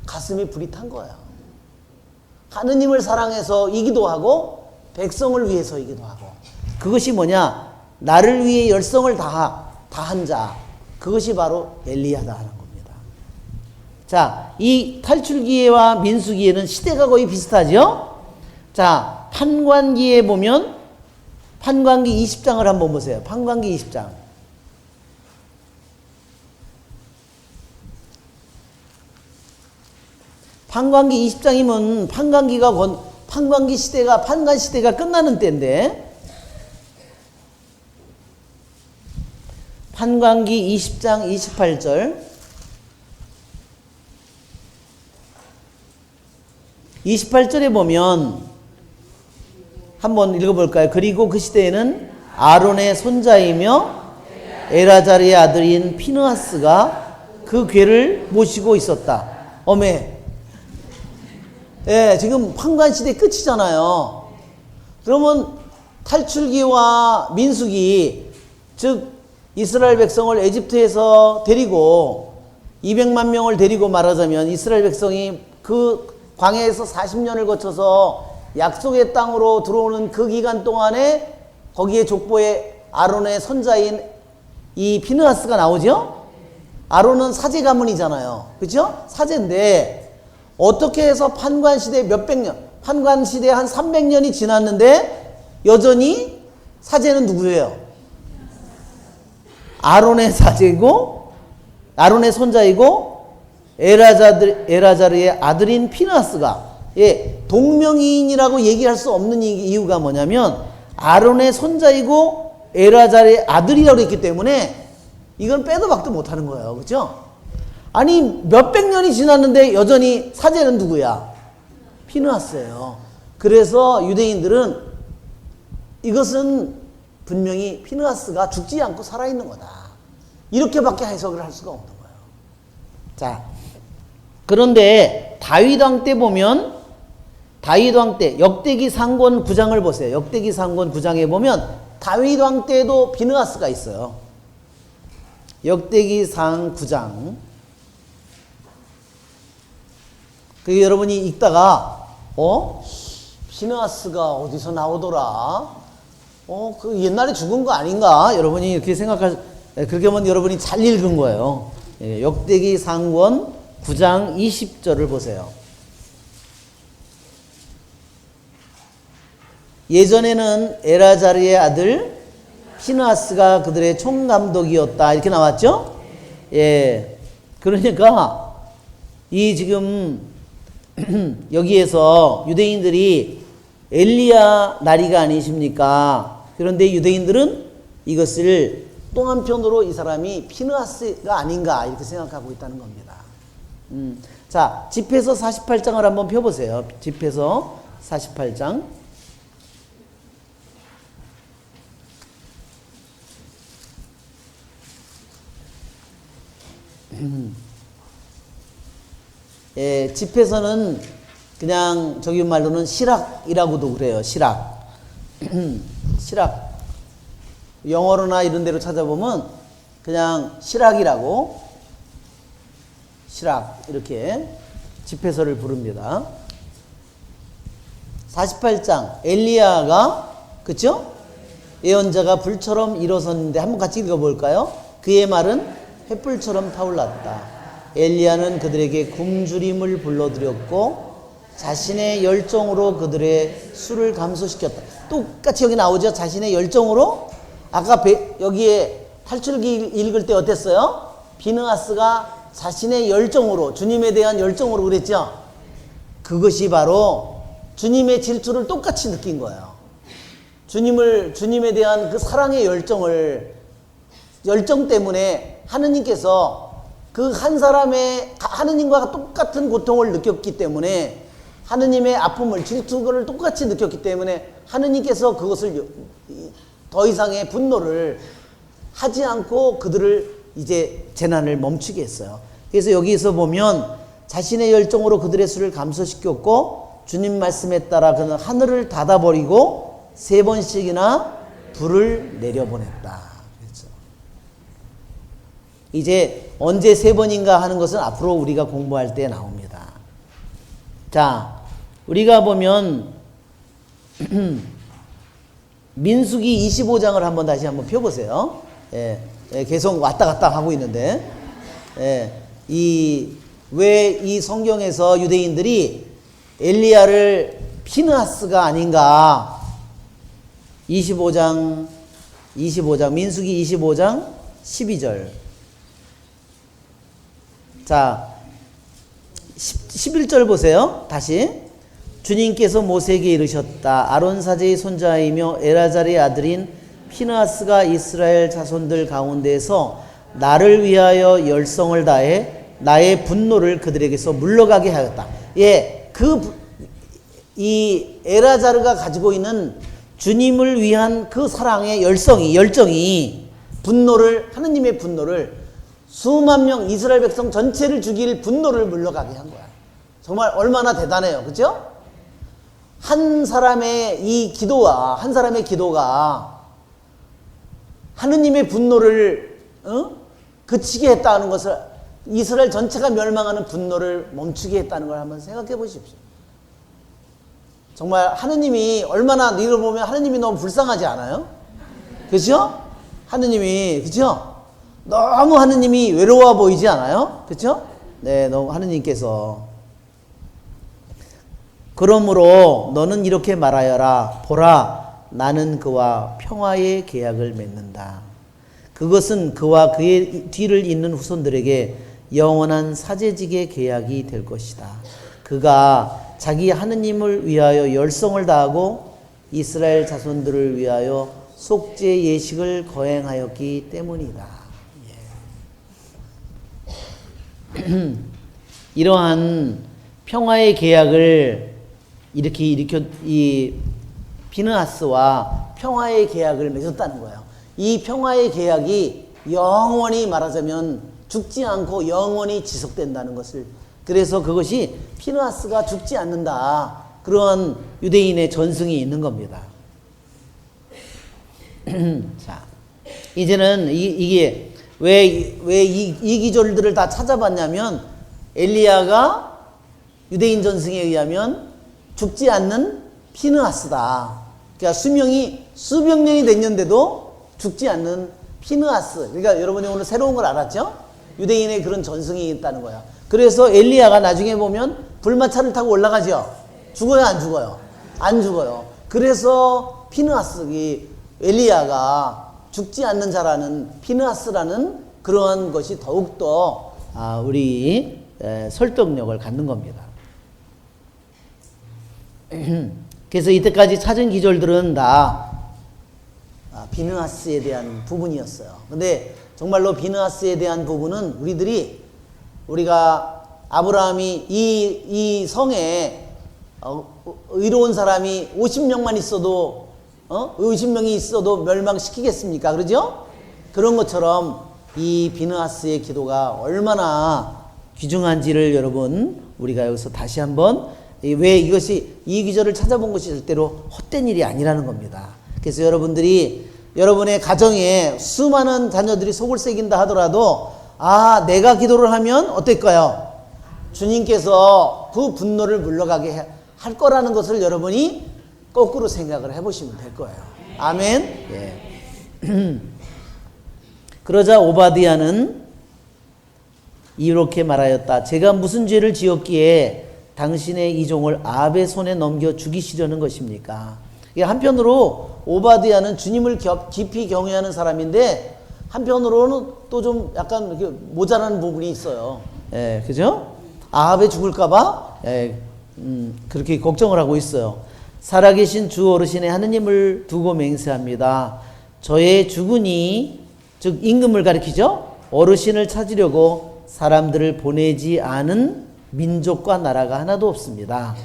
가슴이 불이 탄 거예요. 하느님을 사랑해서이기도 하고 백성을 위해서이기도 하고. 그것이 뭐냐? 나를 위해 열성을 다한 자. 그것이 바로 엘리야다 하는 겁니다. 자, 이 탈출기회와 민수기회는 시대가 거의 비슷하죠? 자, 판관기에 보면 판관기 20장을 한번 보세요. 판관기 20장. 판관기 20장이면 판관 시대가 끝나는 때인데 판관기 20장 28절 28절에 보면 한번 읽어볼까요? 그리고 그 시대에는 아론의 손자이며 엘아자르의 아들인 피느하스가 그 궤를 모시고 있었다. 어메. 예, 지금 판관시대 끝이잖아요. 그러면 탈출기와 민수기, 즉 이스라엘 백성을 에집트에서 데리고 200만 명을 데리고 말하자면 이스라엘 백성이 그 광야에서 40년을 거쳐서 약속의 땅으로 들어오는 그 기간 동안에 거기에 족보에 아론의 손자인 이 피느하스가 나오죠? 아론은 사제 가문이잖아요. 그렇죠? 사제인데 어떻게 해서 판관 시대 몇백 년, 판관 시대 한 300년이 지났는데 여전히 사제는 누구예요? 아론의 사제이고 아론의 손자이고 엘아자르의 아들인 피느하스가 동명이인이라고 얘기할 수 없는 이유가 뭐냐면 아론의 손자이고 엘아자르의 아들이라고 했기 때문에 이건 빼도 박도 못하는 거예요. 그렇죠? 아니 몇백 년이 지났는데 여전히 사제는 누구야? 피느하스예요. 그래서 유대인들은 이것은 분명히 피느하스가 죽지 않고 살아있는 거다. 이렇게밖에 해석을 할 수가 없는 거예요. 자, 그런데 다윗 왕 때 보면 다윗 왕 때 역대기 상권 9장을 보세요. 역대기 상권 9장에 보면 다윗 왕 때도 비느하스가 있어요. 역대기 상 9장. 그 여러분이 읽다가 비느하스가 어디서 나오더라? 그 옛날에 죽은 거 아닌가? 여러분이 이렇게 그렇게 하면 여러분이 잘 읽은 거예요. 역대기 상권 9장 20절을 보세요. 예전에는 엘아자르의 아들 피느하스가 그들의 총감독이었다. 이렇게 나왔죠? 예. 그러니까 이 지금 여기에서 유대인들이 엘리야 나리가 아니십니까? 그런데 유대인들은 이것을 또 한편으로 이 사람이 피느하스가 아닌가 이렇게 생각하고 있다는 겁니다. 자, 집회서 48장을 한번 펴보세요. 집회서 48장. 예, 집회서는 그냥 저기 말로는 시락이라고도 그래요. 시락. 시락. 영어로나 이런 데로 찾아보면 그냥 시락이라고 시락 이렇게 집회서를 부릅니다. 48장 엘리야가 그쵸? 예언자가 불처럼 일어섰는데 한번 같이 읽어볼까요? 그의 말은 횃불처럼 타올랐다. 엘리야는 그들에게 굶주림을 불러들였고 자신의 열정으로 그들의 술을 감소시켰다. 똑같이 여기 나오죠. 자신의 열정으로. 아까 여기에 탈출기 읽을 때 어땠어요? 비느하스가 자신의 열정으로 주님에 대한 열정으로 그랬죠. 그것이 바로 주님의 질투를 똑같이 느낀 거예요. 주님에 대한 그 사랑의 열정 때문에 하느님께서 그 한 사람의 하느님과 똑같은 고통을 느꼈기 때문에 하느님의 아픔을 질투를 똑같이 느꼈기 때문에 하느님께서 그것을 더 이상의 분노를 하지 않고 그들을 이제 재난을 멈추게 했어요. 그래서 여기서 보면 자신의 열정으로 그들의 수를 감소시켰고 주님 말씀에 따라 그는 하늘을 닫아버리고 3번씩이나 불을 내려보냈다. 그렇죠. 이제 언제 3번인가 하는 것은 앞으로 우리가 공부할 때 나옵니다. 자, 우리가 보면 민수기 25장을 한번 다시 한번 펴보세요. 계속 왔다 갔다 하고 있는데, 왜 이 성경에서 유대인들이 엘리야를 피느하스가 아닌가? 25장, 민수기 25장 12절. 자, 11절 보세요. 다시. 주님께서 모세에게 이르셨다. 아론 사제의 손자이며 엘아자르의 아들인 피느하스가 이스라엘 자손들 가운데서 나를 위하여 열성을 다해 나의 분노를 그들에게서 물러가게 하였다. 예, 이 엘아자르가 가지고 있는 주님을 위한 그 사랑의 열정이 하느님의 분노를 수만 명 이스라엘 백성 전체를 죽일 분노를 물러가게 한 거야. 정말 얼마나 대단해요. 그죠? 한 사람의 기도가 하느님의 분노를 그치게 했다는 것을, 이스라엘 전체가 멸망하는 분노를 멈추게 했다는 걸 한번 생각해 보십시오. 정말 하느님이 얼마나, 이걸 보면 하느님이 너무 불쌍하지 않아요? 그죠? 하느님이, 그죠? 너무 하느님이 외로워 보이지 않아요? 그죠? 네, 너무 하느님께서. 그러므로 너는 이렇게 말하여라. 보라, 나는 그와 평화의 계약을 맺는다. 그것은 그와 그의 뒤를 잇는 후손들에게 영원한 사제직의 계약이 될 것이다. 그가 자기 하느님을 위하여 열성을 다하고 이스라엘 자손들을 위하여 속죄 예식을 거행하였기 때문이다. 예. 이러한 평화의 계약을 이 비느하스와 평화의 계약을 맺었다는 거예요. 이 평화의 계약이 영원히 말하자면 죽지 않고 영원히 지속된다는 것을, 그래서 그것이 비느하스가 죽지 않는다, 그런 유대인의 전승이 있는 겁니다. 자, 이제는 이게 왜 이 기절들을 다 찾아봤냐면, 엘리야가 유대인 전승에 의하면 죽지 않는 피느하스다. 그러니까 수명이 수백 년이 됐는데도 죽지 않는 피느하스. 그러니까 여러분이 오늘 새로운 걸 알았죠? 유대인의 그런 전승이 있다는 거야. 그래서 엘리야가 나중에 보면 불마차를 타고 올라가죠. 죽어요, 안 죽어요? 안 죽어요. 그래서 피느하스, 엘리야가 죽지 않는 자라는 피느하스라는 그러한 것이 더욱더 우리 설득력을 갖는 겁니다. 그래서 이때까지 찾은 기절들은 다 비느하스에 대한 부분이었어요. 근데 정말로 비느하스에 대한 부분은 우리가 아브라함이 이 성에 의로운 사람이 50명만 있어도 50명이 있어도 멸망시키겠습니까? 그러죠? 그런 것처럼 이 비느하스의 기도가 얼마나 귀중한지를 여러분, 우리가 여기서 다시 한번, 왜 이 기절을 찾아본 것이 절대로 헛된 일이 아니라는 겁니다. 그래서 여러분의 가정에 수많은 자녀들이 속을 새긴다 하더라도, 내가 기도를 하면 어떨까요? 주님께서 그 분노를 물러가게 할 거라는 것을 여러분이 거꾸로 생각을 해보시면 될 거예요. 아멘. 예. 그러자 오바댜는 이렇게 말하였다. 제가 무슨 죄를 지었기에 당신의 이 종을 아합의 손에 넘겨 죽이시려는 것입니까? 한편으로 오바댜는 주님을 깊이 경외하는 사람인데, 한편으로는 또 좀 약간 모자라는 부분이 있어요. 예, 그죠? 아합에 죽을까봐 그렇게 걱정을 하고 있어요. 살아계신 주 어르신의 하느님을 두고 맹세합니다. 저의 주군이, 즉 임금을 가리키죠. 어르신을 찾으려고 사람들을 보내지 않은 민족과 나라가 하나도 없습니다.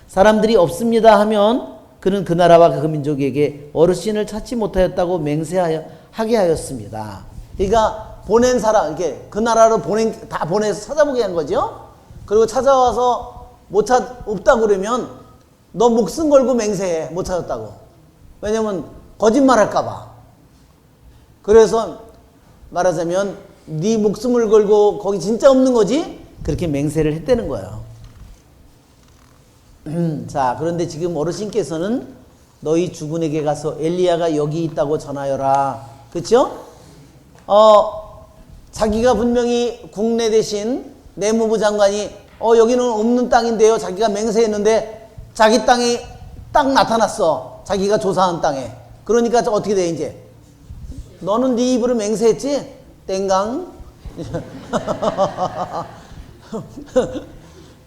사람들이 없습니다 하면 그는 그 나라와 그 민족에게 어르신을 찾지 못하였다고 맹세하게 하였습니다. 그러니까 보낸 사람, 이렇게 그 나라로 다 보내서 찾아보게 한 거죠. 그리고 찾아와서 없다고 그러면 너 목숨 걸고 맹세해, 못 찾았다고. 왜냐면 거짓말 할까봐. 그래서 말하자면 네 목숨을 걸고 거기 진짜 없는 거지? 그렇게 맹세를 했다는 거예요. 자, 그런데 지금 어르신께서는 너희 주군에게 가서 엘리야가 여기 있다고 전하여라. 그렇죠? 자기가 분명히 국내 대신 내무부 장관이 여기는 없는 땅인데요. 자기가 맹세했는데 자기 땅이 딱 나타났어. 자기가 조사한 땅에. 그러니까 어떻게 돼 이제? 너는 네 입으로 맹세했지? 땡강.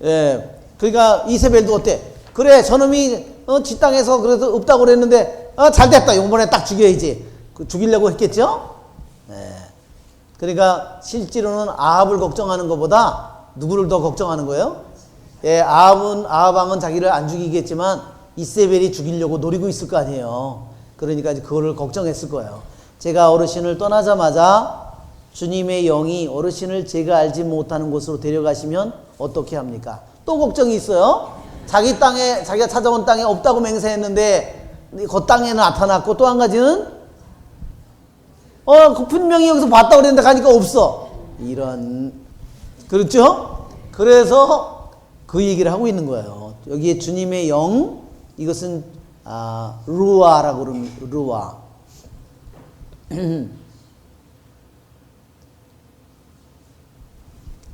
예. 그러니까 이세벨도 어때? 그래, 저놈이 지 땅에서 그래서 없다고 그랬는데 잘 됐다. 이번에 딱 죽여야지. 죽이려고 했겠죠? 예. 그러니까 실제로는 아합을 걱정하는 것보다 누구를 더 걱정하는 거예요? 예, 아합 왕은 자기를 안 죽이겠지만 이세벨이 죽이려고 노리고 있을 거 아니에요. 그러니까 그거를 걱정했을 거예요. 제가 어르신을 떠나자마자 주님의 영이 어르신을 제가 알지 못하는 곳으로 데려가시면 어떻게 합니까? 또 걱정이 있어요. 자기 땅에, 자기가 찾아온 땅에 없다고 맹세했는데 그 땅에 나타났고, 또 한 가지는 그 분명히 여기서 봤다고 그랬는데 가니까 없어. 이런, 그렇죠? 그래서 그 얘기를 하고 있는 거예요. 여기에 주님의 영, 이것은 루아라고 그럽니다. 루아.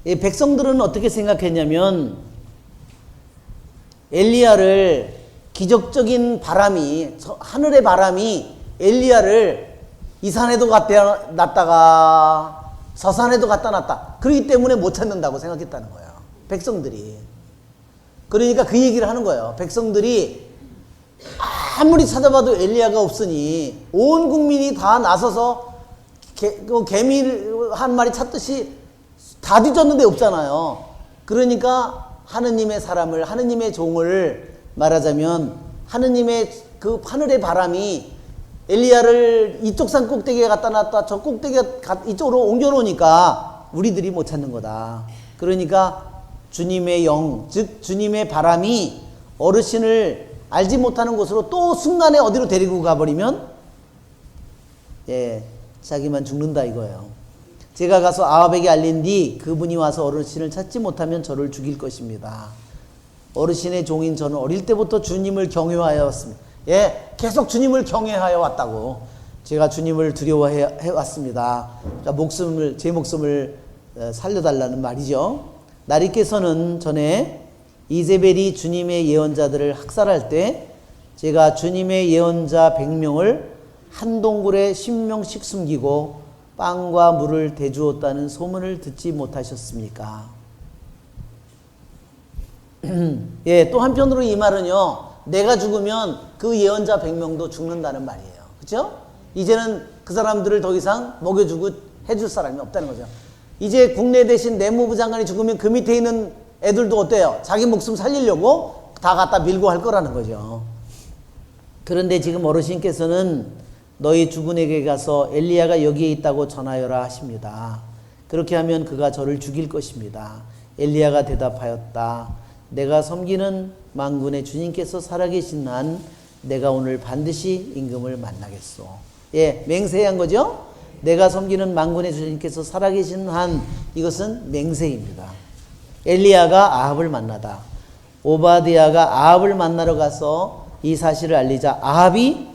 백성들은 어떻게 생각했냐면, 엘리야를 기적적인 바람이, 하늘의 바람이 엘리야를 이 산에도 갖다 놨다가 저 산에도 갖다 놨다. 그렇기 때문에 못 찾는다고 생각했다는 거예요. 백성들이. 그러니까 그 얘기를 하는 거예요. 백성들이 아무리 찾아봐도 엘리야가 없으니 온 국민이 다 나서서 개미 한 마리 찾듯이 다 뒤졌는데 없잖아요. 그러니까 하느님의 사람을, 하느님의 종을 말하자면 하느님의 그 하늘의 바람이 엘리야를 이쪽 산 꼭대기에 갖다 놨다 저 꼭대기에 이쪽으로 옮겨놓으니까 우리들이 못 찾는 거다. 그러니까 주님의 영, 즉 주님의 바람이 어르신을 알지 못하는 곳으로 또 순간에 어디로 데리고 가버리면 자기만 죽는다 이거예요. 제가 가서 아합에게 알린 뒤 그분이 와서 어르신을 찾지 못하면 저를 죽일 것입니다. 어르신의 종인 저는 어릴 때부터 주님을 경외하여 왔습니다. 계속 주님을 경외하여 왔다고. 제가 주님을 두려워해 왔습니다. 그러니까 제 목숨을 살려달라는 말이죠. 나리께서는 전에 이세벨이 주님의 예언자들을 학살할 때 제가 주님의 예언자 100명을 한 동굴에 10명씩 숨기고 빵과 물을 대주었다는 소문을 듣지 못하셨습니까? 또 한편으로 이 말은요, 내가 죽으면 그 예언자 100명도 죽는다는 말이에요. 그렇죠? 이제는 그 사람들을 더 이상 먹여주고 해줄 사람이 없다는 거죠. 이제 국내 대신 내무부 장관이 죽으면 그 밑에 있는 애들도 어때요? 자기 목숨 살리려고 다 갖다 밀고 할 거라는 거죠. 그런데 지금 어르신께서는 너희 주군에게 가서 엘리야가 여기에 있다고 전하여라 하십니다. 그렇게 하면 그가 저를 죽일 것입니다. 엘리야가 대답하였다. 내가 섬기는 만군의 주님께서 살아계신 한 내가 오늘 반드시 임금을 만나겠소. 맹세한 거죠. 내가 섬기는 만군의 주님께서 살아계신 한, 이것은 맹세입니다. 엘리야가 아합을 만나다. 오바댜가 아합을 만나러 가서 이 사실을 알리자 아합이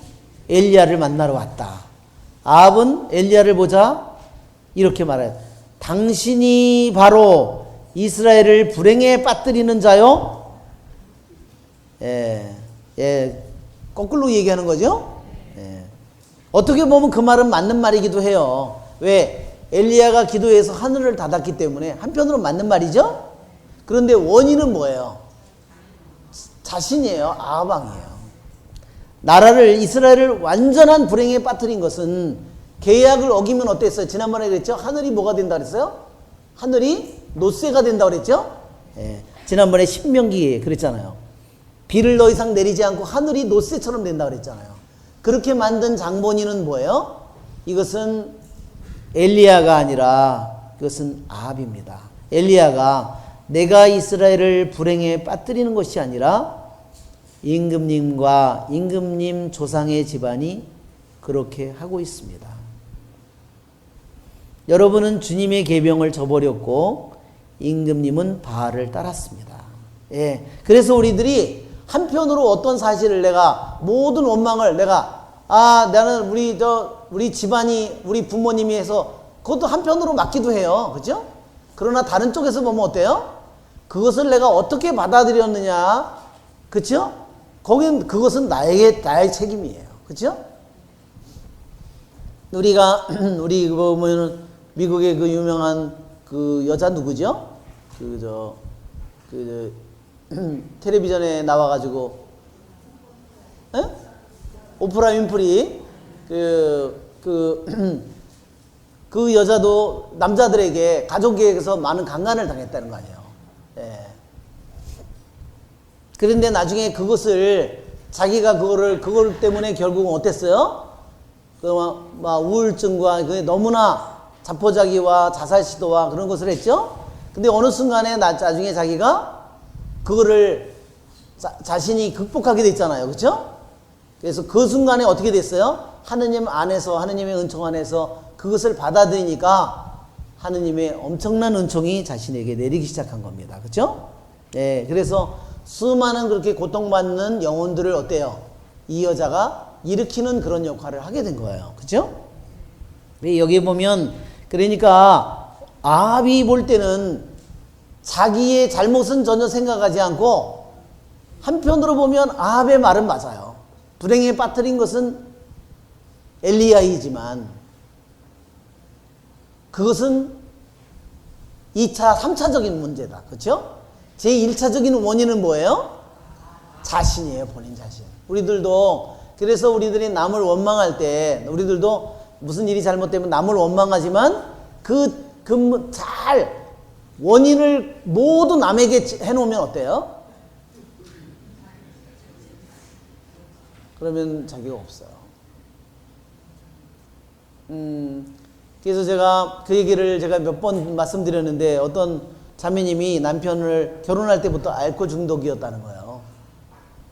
엘리야를 만나러 왔다. 아합은 엘리야를 보자 이렇게 말해요. 당신이 바로 이스라엘을 불행에 빠뜨리는 자요? 거꾸로 얘기하는 거죠. 어떻게 보면 그 말은 맞는 말이기도 해요. 왜? 엘리야가 기도해서 하늘을 닫았기 때문에 한편으로 맞는 말이죠. 그런데 원인은 뭐예요? 자신이에요. 아합 왕이에요. 나라를, 이스라엘을 완전한 불행에 빠뜨린 것은 계약을 어기면 어땠어요? 지난번에 그랬죠? 하늘이 뭐가 된다 그랬어요? 하늘이 노쇠가 된다 그랬죠? 지난번에 신명기에 그랬잖아요. 비를 더 이상 내리지 않고 하늘이 노쇠처럼 된다 그랬잖아요. 그렇게 만든 장본인은 뭐예요? 이것은 엘리야가 아니라 그것은 아합입니다. 엘리야가 내가 이스라엘을 불행에 빠뜨리는 것이 아니라 임금님과 임금님 조상의 집안이 그렇게 하고 있습니다. 여러분은 주님의 계명을 저버렸고 임금님은 바알을 따랐습니다. 그래서 우리들이 한편으로 어떤 사실을 내가 모든 원망을 나는 우리 집안이 우리 부모님이 해서 그것도 한편으로 맞기도 해요. 그죠? 그러나 다른 쪽에서 보면 어때요? 그것을 내가 어떻게 받아들였느냐. 그죠? 그것은 나의 책임이에요. 그죠? 우리 보면 미국의 그 유명한 그 여자 누구죠? 텔레비전에 나와가지고, 오프라 윈프리, 그 여자도 남자들에게 가족에게서 많은 강간을 당했다는 거 아니에요. 그런데 나중에 자기가 그걸 때문에 결국은 어땠어요? 우울증과 너무나 자포자기와 자살 시도와 그런 것을 했죠? 근데 어느 순간에 나중에 자기가 그거를 자신이 극복하게 됐잖아요. 그렇죠? 그래서 그 순간에 어떻게 됐어요? 하느님 안에서, 하느님의 은총 안에서 그것을 받아들이니까 하느님의 엄청난 은총이 자신에게 내리기 시작한 겁니다. 그렇죠? 그래서 수많은 그렇게 고통받는 영혼들을 어때요? 이 여자가 일으키는 그런 역할을 하게 된 거예요. 그렇죠? 여기 보면 그러니까 아합이 볼 때는 자기의 잘못은 전혀 생각하지 않고 한편으로 보면 아합의 말은 맞아요. 불행에 빠뜨린 것은 엘리야이지만 그것은 2차, 3차적인 문제다. 그렇죠? 제1차적인 원인은 뭐예요? 자신이에요. 본인 자신. 우리들도 그래서 우리들이 남을 원망할 때 우리들도 무슨 일이 잘못되면 남을 원망하지만 잘 원인을 모두 남에게 해놓으면 어때요? 그러면 자기가 없어요. 그래서 제가 그 얘기를 제가 몇 번 말씀드렸는데 어떤 자매님이 남편을 결혼할 때부터 알코올 중독이었다는 거예요.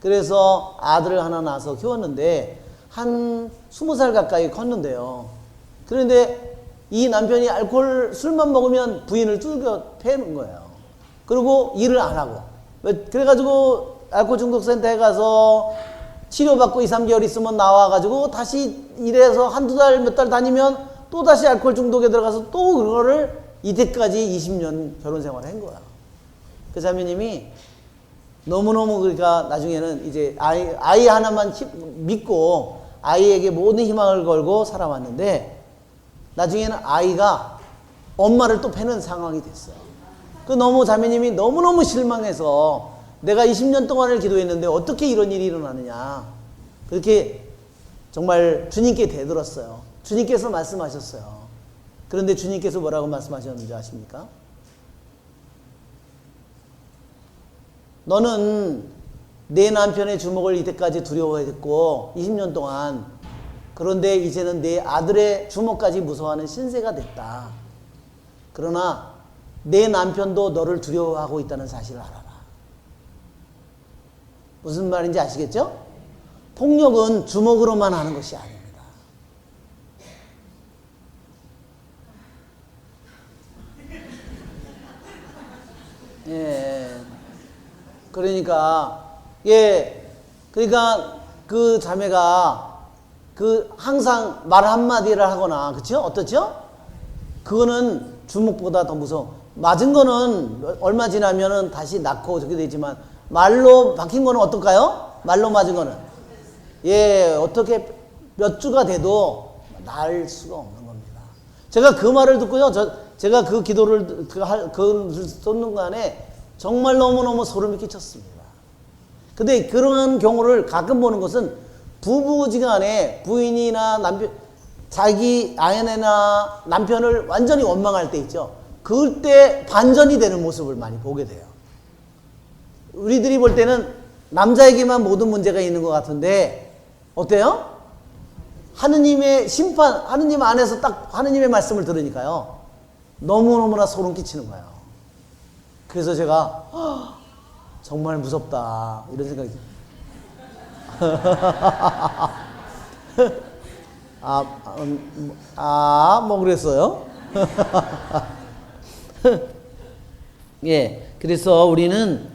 그래서 아들을 하나 낳아서 키웠는데 한 20살 가까이 컸는데요. 그런데 이 남편이 알코올 술만 먹으면 부인을 뚫겨 패는 거예요. 그리고 일을 안 하고. 그래가지고 알코올 중독센터에 가서 치료받고 2, 3개월 있으면 나와가지고 다시 일해서 한두 달, 몇 달 다니면 또 다시 알코올 중독에 들어가서 또 그거를 이때까지 20년 결혼 생활을 한 거야. 그 자매님이 너무너무 그러니까 나중에는 이제 아이 하나만 믿고 아이에게 모든 희망을 걸고 살아왔는데 나중에는 아이가 엄마를 또 패는 상황이 됐어요. 그 너무 자매님이 너무너무 실망해서 내가 20년 동안을 기도했는데 어떻게 이런 일이 일어나느냐. 그렇게 정말 주님께 대들었어요. 주님께서 말씀하셨어요. 그런데 주님께서 뭐라고 말씀하셨는지 아십니까? 너는 내 남편의 주목을 이때까지 두려워했고 20년 동안 그런데 이제는 내 아들의 주목까지 무서워하는 신세가 됐다. 그러나 내 남편도 너를 두려워하고 있다는 사실을 알아라. 무슨 말인지 아시겠죠? 폭력은 주먹으로만 하는 것이 아닙니다. 예. 그러니까 그 자매가 항상 말 한마디를 하거나, 그쵸? 어떻죠? 그거는 주먹보다 더 무서워. 맞은 거는 얼마 지나면은 다시 낫고 저렇게 되지만, 말로 박힌 거는 어떨까요? 말로 맞은 거는. 어떻게 몇 주가 돼도 나을 수가 없는 겁니다. 제가 그 말을 듣고요, 제가 그 기도를, 쏟는 간에 정말 너무너무 소름이 끼쳤습니다. 근데 그런 경우를 가끔 보는 것은 부부지간에 부인이나 남편, 자기 아내나 남편을 완전히 원망할 때 있죠. 그때 반전이 되는 모습을 많이 보게 돼요. 우리들이 볼 때는 남자에게만 모든 문제가 있는 것 같은데 어때요? 하느님의 심판, 하느님 안에서 딱 하느님의 말씀을 들으니까요. 너무너무나 소름 끼치는 거예요. 그래서 제가 정말 무섭다 이런 생각이 뭐 그랬어요? 그래서 우리는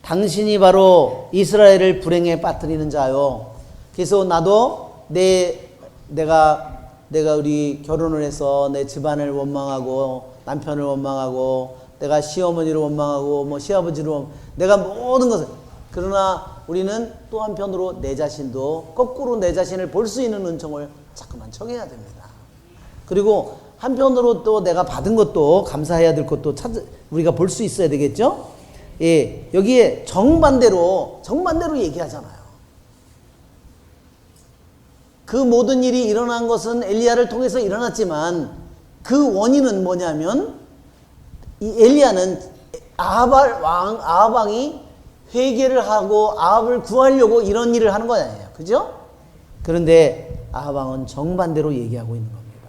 당신이 바로 이스라엘을 불행에 빠뜨리는 자요. 그래서 나도 내가 우리 결혼을 해서 내 집안을 원망하고 남편을 원망하고 내가 시어머니를 원망하고 뭐 시아버지를 내가 모든 것을. 그러나 우리는 또 한편으로 내 자신도 거꾸로 내 자신을 볼 수 있는 은총을 자꾸만 청해야 됩니다. 그리고 한편으로 또 내가 받은 것도 감사해야 될 것도 우리가 볼 수 있어야 되겠죠? 여기에 정반대로 얘기하잖아요. 그 모든 일이 일어난 것은 엘리야를 통해서 일어났지만 그 원인은 뭐냐면 이 엘리야는 아합 왕이 회개를 하고 아합을 구하려고 이런 일을 하는 거 아니에요. 그죠? 그런데 아합 왕은 정반대로 얘기하고 있는 겁니다.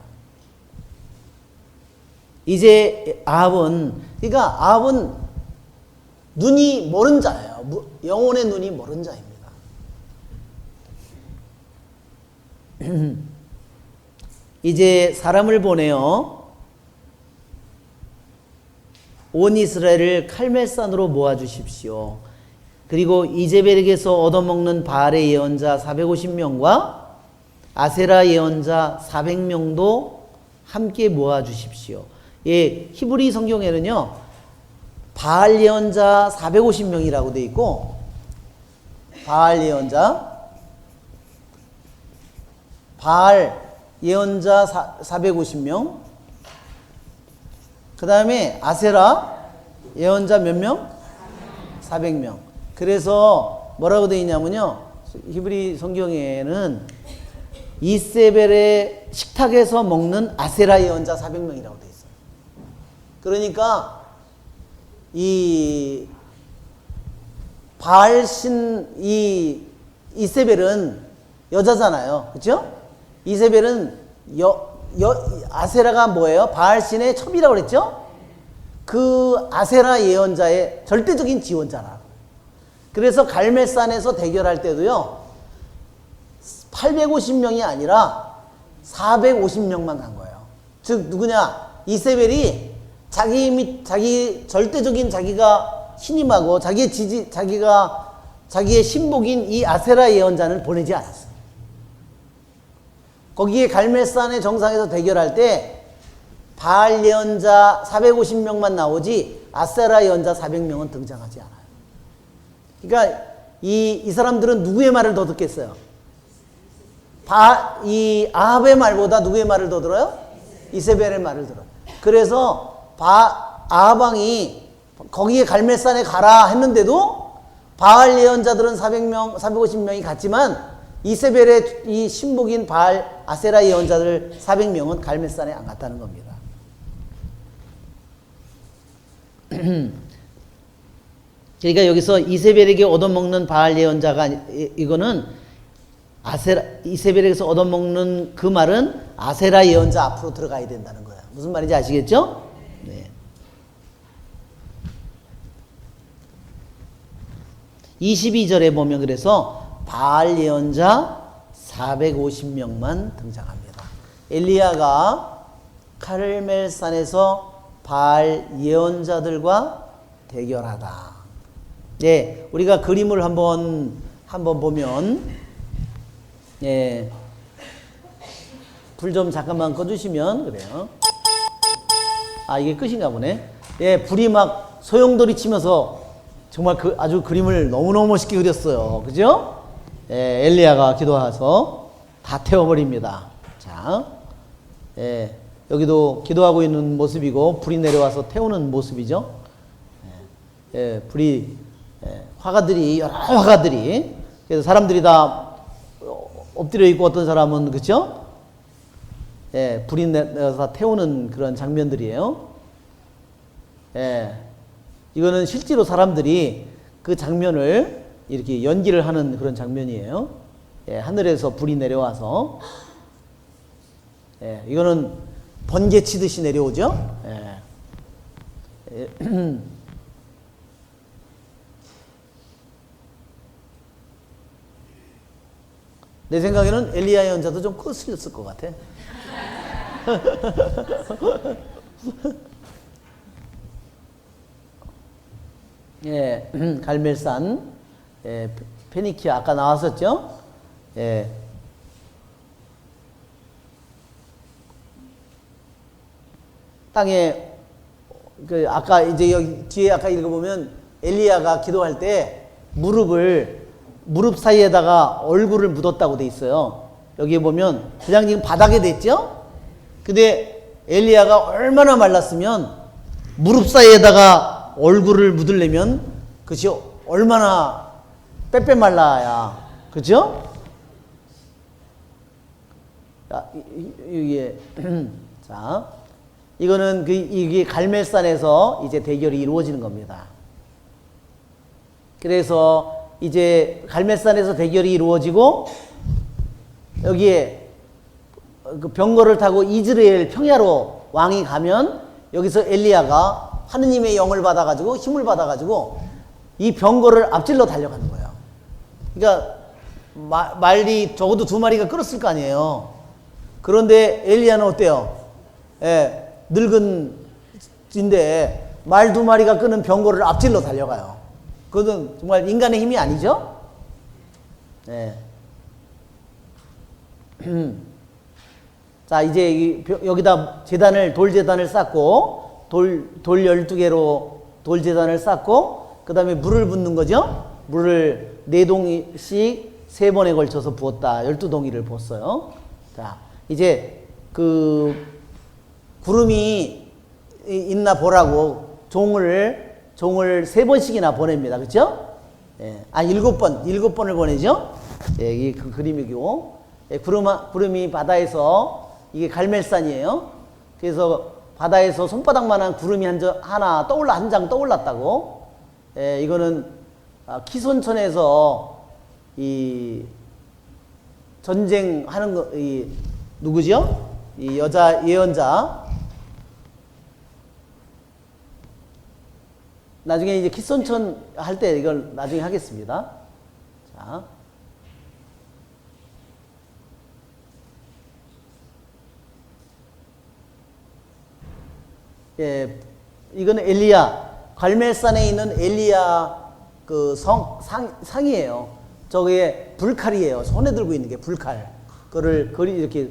이제 아합은 눈이 멀은 자예요. 영혼의 눈이 멀은 자입니다. 이제 사람을 보내어 온 이스라엘을 칼멜산으로 모아주십시오. 그리고 이제벨에게서 얻어먹는 바알의 예언자 450명과 아세라 예언자 400명도 함께 모아주십시오. 히브리 성경에는요 바알 예언자 450명이라고 되어 있고 바알 예언자. 바알 예언자 450명. 그 다음에 아세라 예언자 몇 명? 400명. 그래서 뭐라고 되어 있냐면요. 히브리 성경에는 이세벨의 식탁에서 먹는 아세라 예언자 400명이라고 되어 있어요. 그러니까 이 바알신 이세벨은 여자잖아요. 그렇죠? 이세벨은 아세라가 뭐예요? 바알신의 첩이라고 그랬죠? 그 아세라 예언자의 절대적인 지원자라. 그래서 갈멜산에서 대결할 때도요, 850명이 아니라 450명만 간 거예요. 즉, 누구냐? 이세벨이 자기 절대적인 자기가 신임하고 자기의 신복인 이 아세라 예언자는 보내지 않았어요. 거기에 갈멜산의 정상에서 대결할 때 바알 예언자 450명만 나오지 아세라 예언자 400명은 등장하지 않아요. 그러니까 이 사람들은 누구의 말을 더 듣겠어요? 이 아합의 말보다 누구의 말을 더 들어요? 이세벨의 말을 들어요. 그래서 아합 왕이 거기에 갈멜산에 가라 했는데도 바알 예언자들은 450명이 갔지만 이세벨의 이 신복인 바알 아세라 예언자들 400명은 갈멜산에 안 갔다는 겁니다. 그러니까 여기서 이세벨에게 얻어먹는 바알 예언자가 이거는 이세벨에게서 얻어먹는 그 말은 아세라 예언자 앞으로 들어가야 된다는 거예요. 무슨 말인지 아시겠죠? 네. 22절에 보면 그래서 바알 예언자 450명만 등장합니다. 엘리야가 카르멜산에서 바알 예언자들과 대결하다. 네, 우리가 그림을 한번 보면, 예, 불 좀 잠깐만 꺼주시면 그래요. 아, 이게 끝인가 보네. 예, 불이 막 소용돌이 치면서 정말 아주 그림을 너무너무 멋있게 그렸어요. 그죠? 예, 엘리야가 기도해서 다 태워버립니다. 자, 예, 여기도 기도하고 있는 모습이고 불이 내려와서 태우는 모습이죠. 예, 불이 화가들이 여러 화가들이 그래서 사람들이 다 엎드려 있고 어떤 사람은 그렇죠? 예, 불이 내려서 다 태우는 그런 장면들이에요. 예, 이거는 실제로 사람들이 그 장면을 이렇게 연기를 하는 그런 장면이에요. 예, 하늘에서 불이 내려와서 예, 이거는 번개 치듯이 내려오죠. 예. 내 생각에는 엘리야 예언자도 좀 컸을 것 같아. 예, 갈멜산, 예, 페니키아 아까 나왔었죠? 예. 땅에 아까 이제 여기 뒤에 아까 읽어보면 엘리야가 기도할 때 무릎 사이에다가 얼굴을 묻었다고 돼 있어요. 여기 보면 그냥 지금 바닥에 됐죠? 근데 엘리야가 얼마나 말랐으면 무릎 사이에다가 얼굴을 묻으려면 그것이 얼마나 빼빼 말라야, 그죠? 이게 자, 이거는 이게 갈멜산에서 이제 대결이 이루어지는 겁니다. 그래서 이제 갈멜산에서 대결이 이루어지고 여기에 그 병거를 타고 이즈라엘 평야로 왕이 가면 여기서 엘리야가 하느님의 영을 받아가지고 힘을 받아가지고 이 병거를 앞질러 달려가는 거예요. 그러니까 말이 적어도 2마리가 끌었을 거 아니에요. 그런데 엘리야는 어때요? 예, 늙은 인데 말 2마리가 끄는 병거를 앞질러 달려가요. 그것은 정말 인간의 힘이 아니죠? 네. 자, 이제 여기다 돌제단을 쌓고, 돌 12개로 돌제단을 쌓고, 그 다음에 물을 붓는 거죠? 물을 4동이씩 3번에 걸쳐서 부었다. 12동이를 부었어요. 자, 이제 그 구름이 있나 보라고 종을 3번씩이나 보냅니다. 그렇죠? 예. 7번을 보내죠? 예, 이게 그 그림이고. 예, 구름이 바다에서 이게 갈멜산이에요. 그래서 바다에서 손바닥만한 구름이 한 장 떠올랐다고. 예, 이거는 키손천에서 이 전쟁하는 거, 누구죠? 이 여자 예언자. 나중에 이제 키손천 할 때 이걸 나중에 하겠습니다. 자. 예, 이거는 엘리야. 갈멜산에 있는 엘리야 그 상이에요. 저게 불칼이에요. 손에 들고 있는 게 불칼. 그거를 이렇게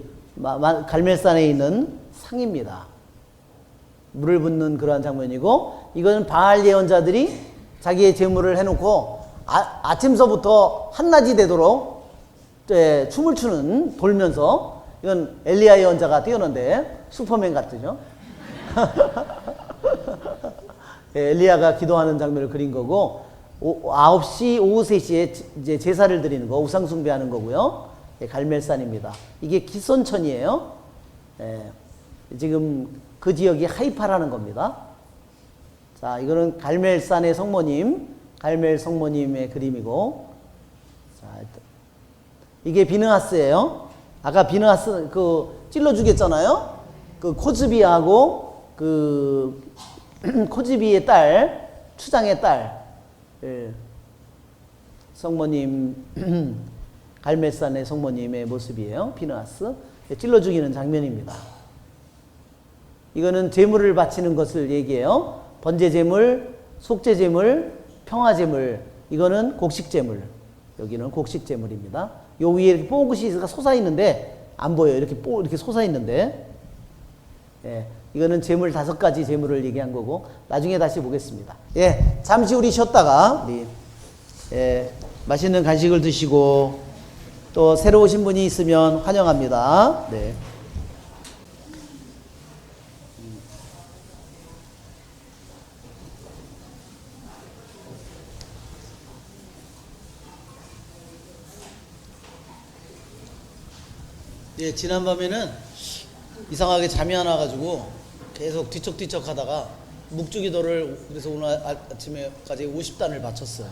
갈멜산에 있는 상입니다. 물을 붓는 그러한 장면이고, 이거는 바알 예언자들이 자기의 제물을 해놓고 아침서부터 한낮이 되도록 춤을 추는 돌면서, 이건 엘리야 예언자가 뛰어는데 슈퍼맨 같죠. 예, 엘리야가 기도하는 장면을 그린 거고, 9시, 오후 3시에 이제 제사를 드리는 거, 우상숭배하는 거고요. 예, 갈멜산입니다. 이게 키손천이에요. 예, 지금 그 지역이 하이파라는 겁니다. 자, 이거는 갈멜산의 성모님, 갈멜 성모님의 그림이고, 자, 이게 비느하스예요. 아까 비느하스 찔러 죽였잖아요. 그 코즈비하고 코즈비의 딸, 추장의 딸, 예, 성모님, 갈멜산의 성모님의 모습이에요. 비느하스. 예, 찔러 죽이는 장면입니다. 이거는 제물을 바치는 것을 얘기해요. 번제제물, 속죄제물, 평화제물. 이거는 곡식제물. 여기는 곡식제물입니다. 요 위에 이렇게 뽀긋이 솟아있는데 안 보여요. 이렇게 솟아있는데. 예, 이거는 제물 5가지 제물을 얘기한 거고, 나중에 다시 보겠습니다. 예, 잠시 우리 쉬었다가 맛있는 간식을 드시고 또 새로 오신 분이 있으면 환영합니다. 네. 예, 지난밤에는 이상하게 잠이 안 와가지고 계속 뒤척뒤척 하다가 묵주기도를, 그래서 오늘 아침에까지 50단을 바쳤어요.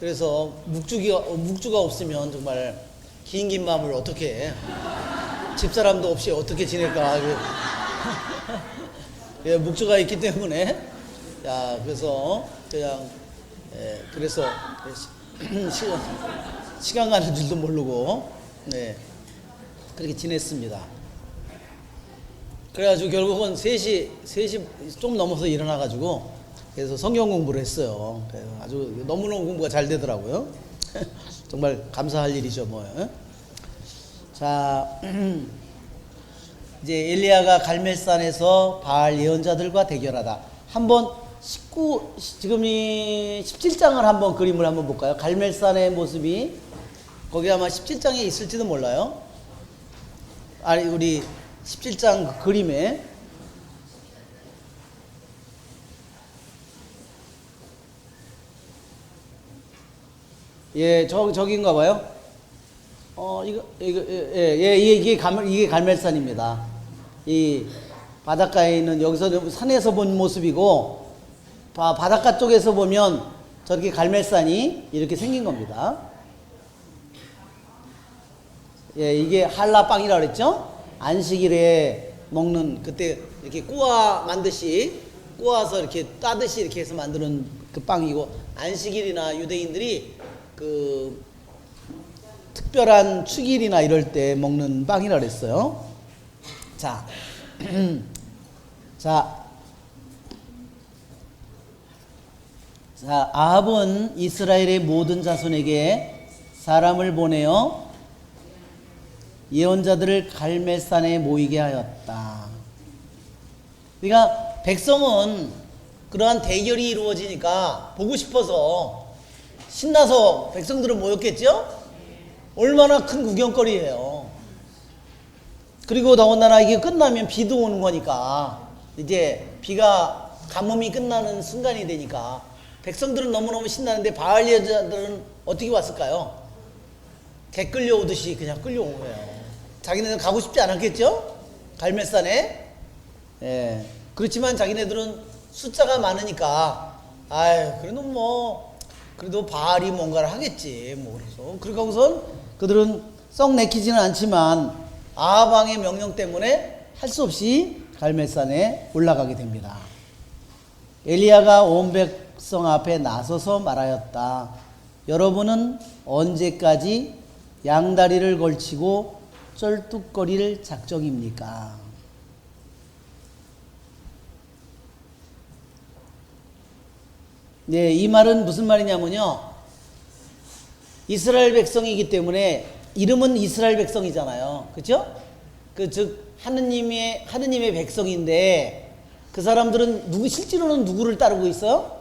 그래서 묵주가 없으면 정말 긴 마음을 어떻게 해. 집사람도 없이 어떻게 지낼까. 예, 묵주가 있기 때문에. 야, 그래서 그냥, 예, 그래서 시간 가는 줄도 모르고, 네, 그렇게 지냈습니다. 그래가지고 결국은 3시 좀 넘어서 일어나가지고, 그래서 성경 공부를 했어요. 그래서 아주 너무너무 공부가 잘 되더라고요. 정말 감사할 일이죠, 뭐. 자, 이제 엘리야가 갈멜산에서 바알 예언자들과 대결하다. 한번 지금 이 17장을 한번 그림을 한번 볼까요? 갈멜산의 모습이 거기 아마 17장에 있을지도 몰라요. 아니, 우리 17장 그 그림에 예, 저기인가 봐요. 이게 갈멜산입니다. 이 바닷가에 있는, 여기서 산에서 본 모습이고, 바닷가 쪽에서 보면 저렇게 갈멜산이 이렇게 생긴 겁니다. 예, 이게 할라빵이라고 그랬죠? 안식일에 먹는, 그때 이렇게 꼬아서 이렇게 따듯이 이렇게 해서 만드는 그 빵이고, 안식일이나 유대인들이 그 특별한 축일이나 이럴 때 먹는 빵이라고 그랬어요. 자, 아합은 이스라엘의 모든 자손에게 사람을 보내어 예언자들을 갈멜산에 모이게 하였다. 그러니까 백성은 그러한 대결이 이루어지니까 보고 싶어서 신나서 백성들은 모였겠죠? 얼마나 큰 구경거리예요. 그리고 더군다나 이게 끝나면 비도 오는 거니까 이제 비가 가뭄이 끝나는 순간이 되니까 백성들은 너무너무 신나는데 바알 여자들은 어떻게 왔을까요? 개 끌려오듯이 그냥 끌려온 거예요. 자기네들은 가고 싶지 않았겠죠? 갈멜산에. 예. 그렇지만 자기네들은 숫자가 많으니까 아유 그래도 바알이 뭔가를 하겠지 뭐 그래서 그러고 우선 그들은 썩 내키지는 않지만 아합 왕의 명령 때문에 할 수 없이 갈멜산에 올라가게 됩니다. 엘리야가 온 백성 앞에 나서서 말하였다. 여러분은 언제까지 양다리를 걸치고 쩔뚝거릴 작정입니까? 네, 이 말은 무슨 말이냐면요. 이스라엘 백성이기 때문에 이름은 이스라엘 백성이잖아요. 그죠? 즉 하느님의 백성인데 그 사람들은 실제로는 누구를 따르고 있어요?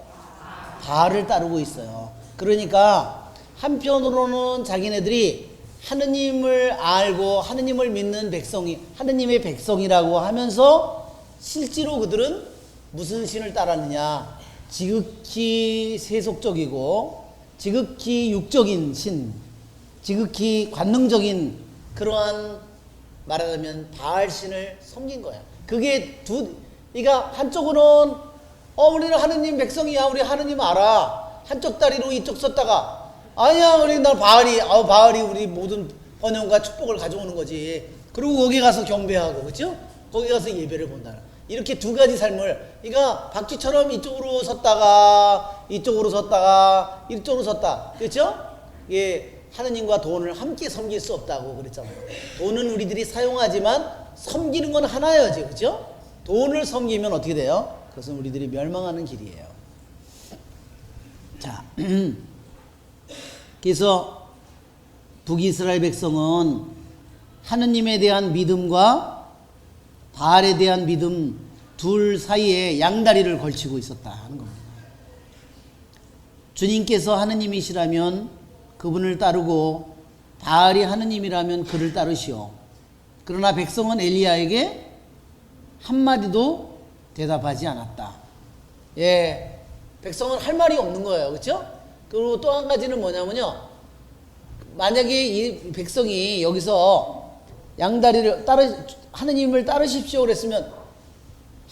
바알을 따르고 있어요. 그러니까 한편으로는 자기네들이 하느님을 알고 하느님을 믿는 백성이 하느님의 백성이라고 하면서 실제로 그들은 무슨 신을 따르느냐? 지극히 세속적이고 지극히 육적인 신, 지극히 관능적인 그러한 말하자면 바알 신을 섬긴 거야. 그게 그러니까 한쪽으로는 우리는 하느님 백성이야, 우리 하느님 알아. 한쪽 다리로 이쪽 섰다가 아니야, 우리 난 바알이 우리 모든 번영과 축복을 가져오는 거지. 그리고 거기 가서 경배하고, 그렇죠? 거기 가서 예배를 본다. 이렇게 두 가지 삶을, 그러니까 박쥐처럼 이쪽으로 섰다가 이쪽으로 섰다, 그렇죠? 예, 하느님과 돈을 함께 섬길 수 없다고 그랬잖아요. 돈은 우리들이 사용하지만 섬기는 건 하나여지, 그렇죠? 돈을 섬기면 어떻게 돼요? 그것은 우리들이 멸망하는 길이에요. 자, 그래서 북이스라엘 백성은 하느님에 대한 믿음과 바알에 대한 믿음 둘 사이에 양다리를 걸치고 있었다 하는 겁니다. 주님께서 하느님이시라면 그분을 따르고 바알이 하느님이라면 그를 따르시오. 그러나 백성은 엘리야에게 한마디도 대답하지 않았다. 예, 백성은 할 말이 없는 거예요. 그렇죠? 그리고 또 한 가지는 뭐냐면요. 만약에 이 백성이 여기서 양다리를 하느님을 따르십시오 그랬으면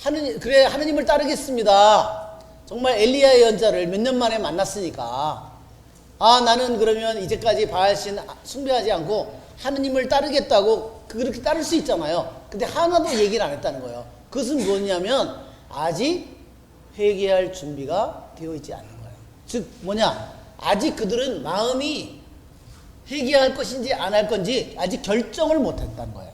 하느님을 따르겠습니다. 정말 엘리야의 연자를 몇 년 만에 만났으니까 나는 그러면 이제까지 바알신 숭배하지 않고 하느님을 따르겠다고 그렇게 따를 수 있잖아요. 근데 하나도 얘기를 안 했다는 거예요. 그것은 뭐냐면 아직 회개할 준비가 되어 있지 않는 거예요. 즉 아직 그들은 마음이 회개할 것인지 안 할 건지 아직 결정을 못 했다는 거예요.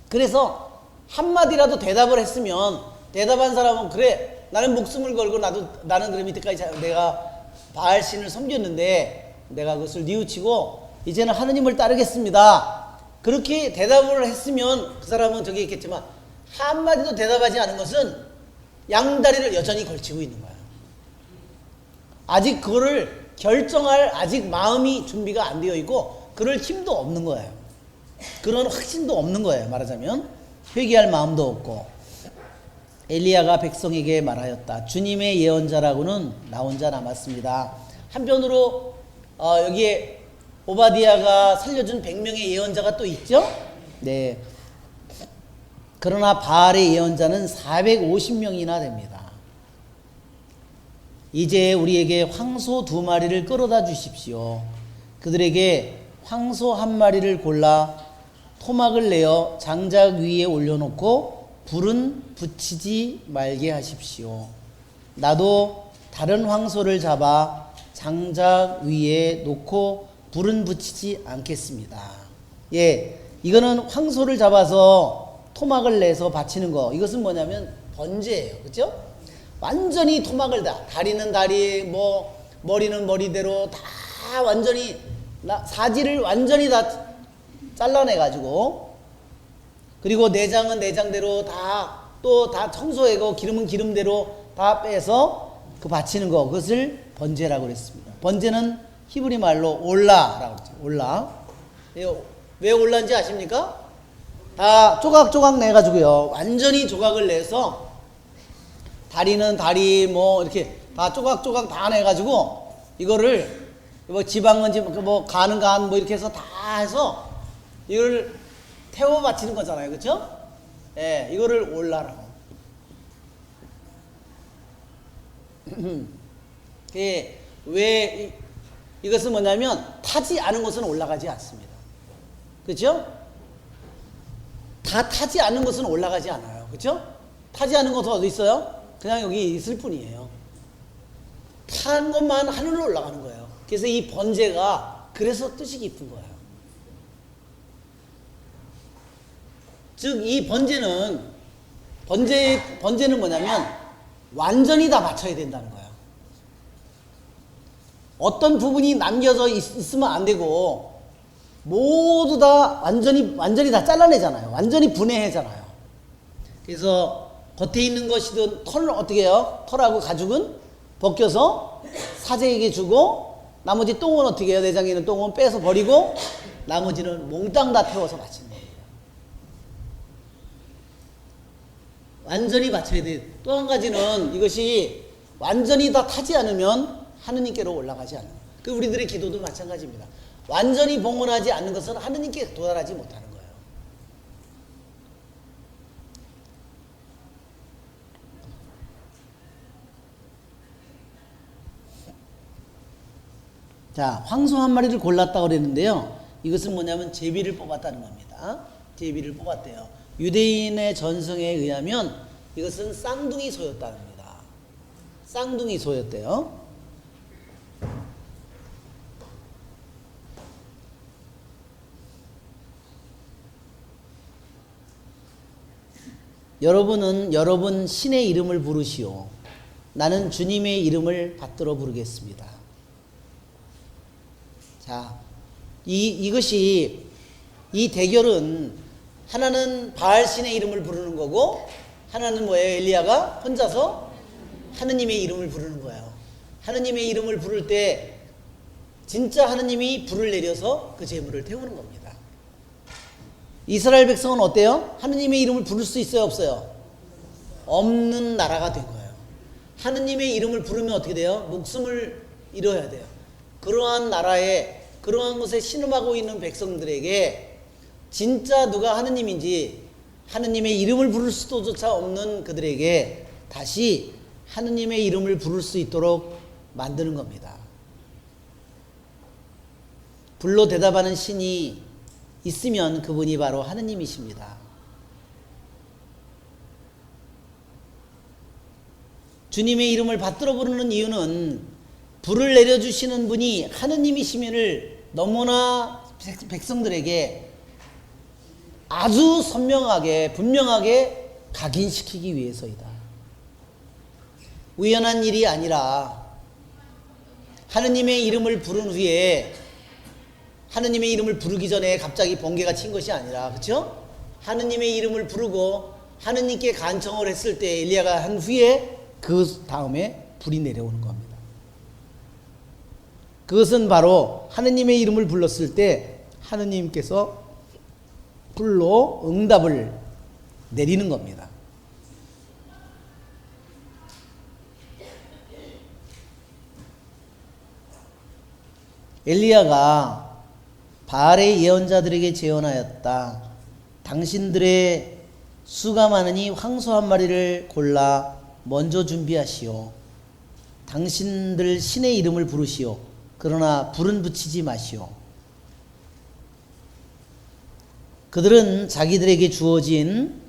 그래서 한마디라도 대답을 했으면 대답한 사람은 그래 나는 목숨을 걸고 나는 그럼 이때까지 내가 바알신을 섬겼는데 내가 그것을 뉘우치고 이제는 하느님을 따르겠습니다. 그렇게 대답을 했으면 그 사람은 저기 있겠지만 한마디도 대답하지 않은 것은 양다리를 여전히 걸치고 있는 거예요. 아직 그거를 결정할 아직 마음이 준비가 안 되어 있고 그럴 힘도 없는 거예요. 그런 확신도 없는 거예요. 말하자면 회개할 마음도 없고. 엘리야가 백성에게 말하였다. 주님의 예언자라고는 나 혼자 남았습니다. 한편으로 여기에 오바디아가 살려준 100명의 예언자가 또 있죠. 네. 그러나 바알의 예언자는 450명이나 됩니다. 이제 우리에게 황소 2마리를 끌어다 주십시오. 그들에게 황소 1마리를 골라 토막을 내어 장작 위에 올려놓고 불은 붙이지 말게 하십시오. 나도 다른 황소를 잡아 장작 위에 놓고 불은 붙이지 않겠습니다. 예, 이거는 황소를 잡아서 토막을 내서 바치는 거. 이것은 뭐냐면 번제예요. 그렇죠? 완전히 토막을 다리는 다리, 머리는 머리대로 다 완전히 사지를 완전히 다 잘라내가지고 그리고 내장은 내장대로 다 청소하고 기름은 기름대로 다 빼서 그 바치는 거 그것을 번제라고 그랬습니다. 번제는 히브리 말로 올라라고 그러죠. 올라. 왜 올라인지 아십니까? 다 조각조각 내가지고요. 완전히 조각을 내서 다리는 다리 뭐 이렇게 다 조각조각 다 내가지고 이거를 뭐 지방은 뭐 간은 간 뭐 이렇게 해서 다 해서 이걸 태워 바치는 거잖아요. 그렇죠? 예, 이거를 올라라고. 왜 이것은 뭐냐면 타지 않은 것은 올라가지 않습니다. 그렇죠? 다 타지 않은 것은 올라가지 않아요. 그렇죠? 타지 않은 것은 어디 있어요? 그냥 여기 있을 뿐이에요. 탄 것만 하늘로 올라가는 거예요. 그래서 이 번제가 그래서 뜻이 깊은 거예요. 즉 이 번제는 뭐냐면 완전히 다 바쳐야 된다는 거예요. 어떤 부분이 남겨져 있으면 안 되고 모두 다 완전히 다 잘라내잖아요. 완전히 분해하잖아요. 그래서 겉에 있는 것이든 털을 어떻게 해요? 털하고 가죽은 벗겨서 사제에게 주고 나머지 똥은 어떻게 해요? 내장에 있는 똥은 빼서 버리고 나머지는 몽땅 다 태워서 바치는 겁니다. 완전히 바쳐야 돼요. 또 한 가지는 이것이 완전히 다 타지 않으면 하느님께로 올라가지 않아요. 그 우리들의 기도도 마찬가지입니다. 완전히 봉헌하지 않는 것은 하느님께 도달하지 못하는 거예요. 자, 황소 한 마리를 골랐다고 그랬는데요. 이것은 뭐냐면 제비를 뽑았다는 겁니다. 제비를 뽑았대요. 유대인의 전승에 의하면 이것은 쌍둥이 소였답니다. 쌍둥이 소였대요. 여러분은 여러분 신의 이름을 부르시오. 나는 주님의 이름을 받들어 부르겠습니다. 자, 이것이 이 대결은 하나는 바알 신의 이름을 부르는 거고 하나는 뭐예요? 엘리야가 혼자서 하느님의 이름을 부르는 거예요. 하느님의 이름을 부를 때 진짜 하느님이 불을 내려서 그 제물을 태우는 겁니다. 이스라엘 백성은 어때요? 하느님의 이름을 부를 수 있어요? 없어요? 없는 나라가 된 거예요. 하느님의 이름을 부르면 어떻게 돼요? 목숨을 잃어야 돼요. 그러한 나라에 그러한 곳에 신음하고 있는 백성들에게 진짜 누가 하느님인지 하느님의 이름을 부를 수도조차 없는 그들에게 다시 하느님의 이름을 부를 수 있도록 만드는 겁니다. 불로 대답하는 신이 있으면 그분이 바로 하느님이십니다. 주님의 이름을 받들어 부르는 이유는 불을 내려주시는 분이 하느님이심을 너무나 백성들에게 아주 선명하게 분명하게 각인시키기 위해서이다. 우연한 일이 아니라 하느님의 이름을 부른 후에 하느님의 이름을 부르기 전에 갑자기 번개가 친 것이 아니라, 그렇죠? 하느님의 이름을 부르고 하느님께 간청을 했을 때 엘리야가 한 후에 그 다음에 불이 내려오는 겁니다. 그것은 바로 하느님의 이름을 불렀을 때 하느님께서 불로 응답을 내리는 겁니다. 엘리야가 바알의 예언자들에게 제언하였다. 당신들의 수가 많으니 황소 한 마리를 골라 먼저 준비하시오. 당신들 신의 이름을 부르시오. 그러나 불은 붙이지 마시오. 그들은 자기들에게 주어진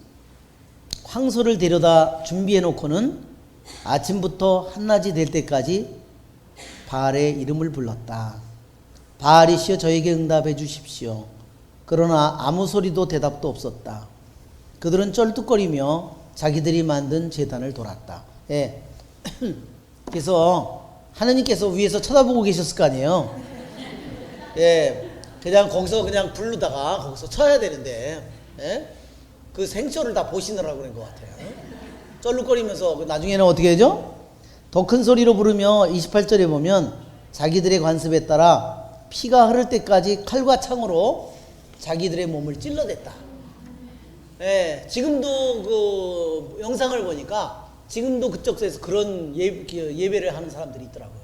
황소를 데려다 준비해 놓고는 아침부터 한낮이 될 때까지 바알의 이름을 불렀다. 바알이시여 저에게 응답해 주십시오. 그러나 아무 소리도 대답도 없었다. 그들은 쩔뚝거리며 자기들이 만든 제단을 돌았다. 예. 그래서 하느님께서 위에서 쳐다보고 계셨을 거 아니에요. 예. 그냥 거기서 그냥 부르다가 거기서 쳐야 되는데, 예? 그 생초를 다 보시느라고 그런 것 같아요. 쩔룩거리면서 나중에는 어떻게 되죠? 더 큰 소리로 부르며 28절에 보면 자기들의 관습에 따라 피가 흐를 때까지 칼과 창으로 자기들의 몸을 찔러댔다. 예, 지금도 그 영상을 보니까 지금도 그쪽에서 그런 예배를 하는 사람들이 있더라고요.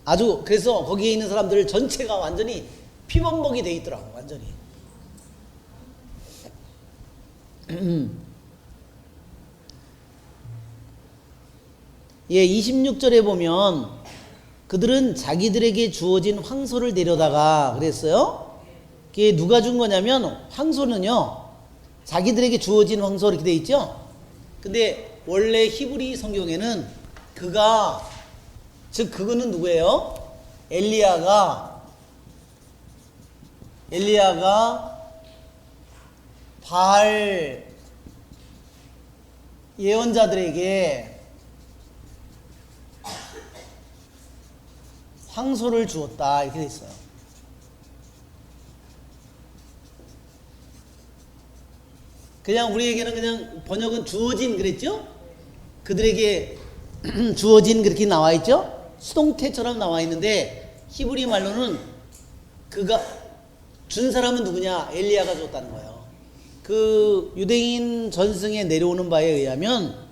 아주 그래서 거기에 있는 사람들 전체가 완전히 피범벅이 돼 있더라고. 완전히. 예, 26절에 보면 그들은 자기들에게 주어진 황소를 데려다가 그랬어요. 그게 누가 준 거냐면 황소는요 자기들에게 주어진 황소 이렇게 돼 있죠. 근데 원래 히브리 성경에는 즉 그거는 누구예요? 엘리야가 바알 예언자들에게 황소를 주었다 이렇게 돼 있어요. 그냥 우리에게는 그냥 번역은 주어진 그랬죠? 그들에게 주어진 그렇게 나와 있죠? 수동태처럼 나와 있는데 히브리 말로는 그가 준 사람은 누구냐? 엘리야가 줬다는 거예요. 그 유대인 전승에 내려오는 바에 의하면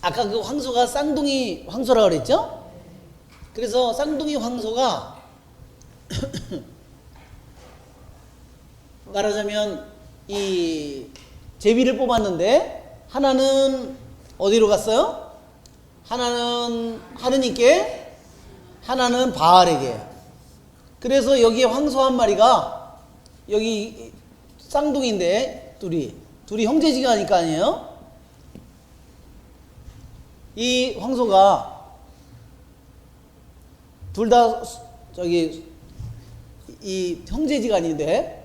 아까 그 황소가 쌍둥이 황소라고 그랬죠? 그래서 쌍둥이 황소가 말하자면 이 제비를 뽑았는데 하나는 어디로 갔어요? 하나는 하느님께, 하나는 바알에게. 그래서 여기에 황소 한 마리가 여기 쌍둥이인데 둘이 형제지간이니까 아니에요? 이 황소가 둘 다 이 형제지간인데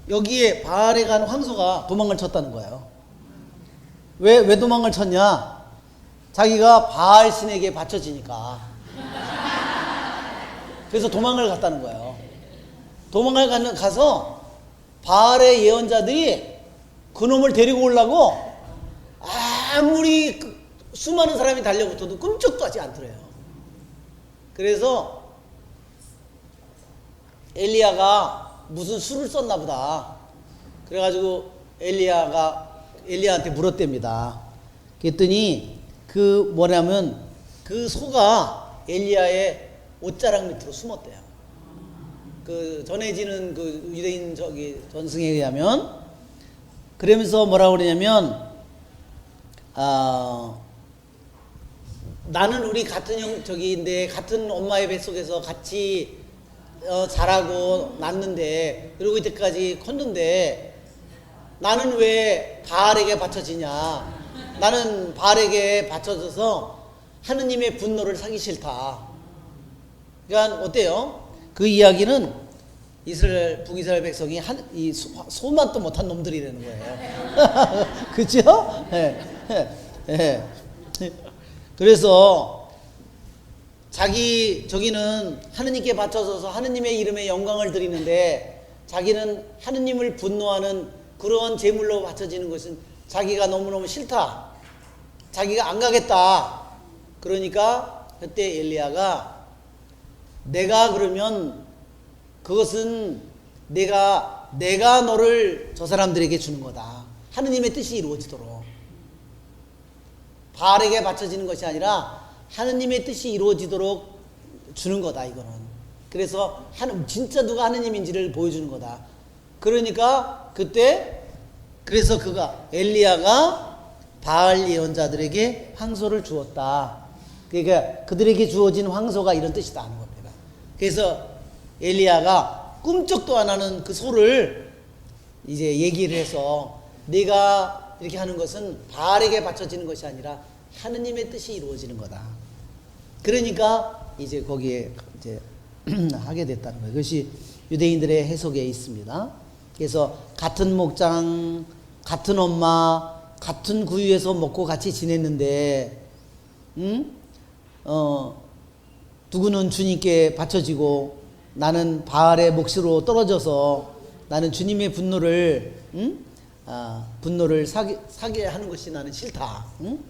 여기에 바알에 간 황소가 도망을 쳤다는 거예요. 왜 도망을 쳤냐? 자기가 바알 신에게 바쳐지니까. 그래서 도망을 갔다는 거예요. 도망을 가서 바알의 예언자들이 그놈을 데리고 오려고 아무리 수많은 사람이 달려붙어도 꿈쩍도 하지 않더래요. 그래서 엘리야가 무슨 수를 썼나 보다. 그래가지고 엘리야한테 물었답니다. 그랬더니 그 소가 엘리야의 옷자락 밑으로 숨었대요. 그 전해지는 그 유대인 전승에 의하면 그러면서 뭐라고 그러냐면 나는 우리 같은 저기인데 같은 엄마의 뱃속에서 같이 자라고 낳는데 그리고 이때까지 컸는데 나는 왜 바알에게 바쳐지냐? 나는 바알에게 바쳐져서 하느님의 분노를 사기 싫다. 그러니까 어때요? 그 이야기는 북이스라엘 백성이 이 소만 또 못한 놈들이라는 거예요. 그죠? 네. 그래서 저기는 하느님께 바쳐져서 하느님의 이름에 영광을 드리는데 자기는 하느님을 분노하는 그런 제물로 바쳐지는 것은 자기가 너무너무 싫다. 자기가 안 가겠다. 그러니까 그때 엘리야가 내가 그러면 그것은 내가 너를 저 사람들에게 주는 거다. 하느님의 뜻이 이루어지도록. 바알에게 바쳐지는 것이 아니라 하느님의 뜻이 이루어지도록 주는 거다 이거는. 그래서 진짜 누가 하느님인지를 보여주는 거다. 그러니까 그래서 엘리야가 바알 예언자들에게 황소를 주었다. 그러니까 그들에게 주어진 황소가 이런 뜻이다 하는 겁니다. 그래서 엘리야가 꿈쩍도 안 하는 그 소를 이제 얘기를 해서 네가 이렇게 하는 것은 바알에게 바쳐지는 것이 아니라 하느님의 뜻이 이루어지는 거다. 그러니까 이제 거기에 이제 하게 됐다는 거예요. 그것이 유대인들의 해석에 있습니다. 그래서 같은 목장, 같은 엄마, 같은 구유에서 먹고 같이 지냈는데, 누구는 주님께 바쳐지고 나는 바알의 몫으로 떨어져서 나는 주님의 분노를 분노를 사게 하는 것이 나는 싫다. 응?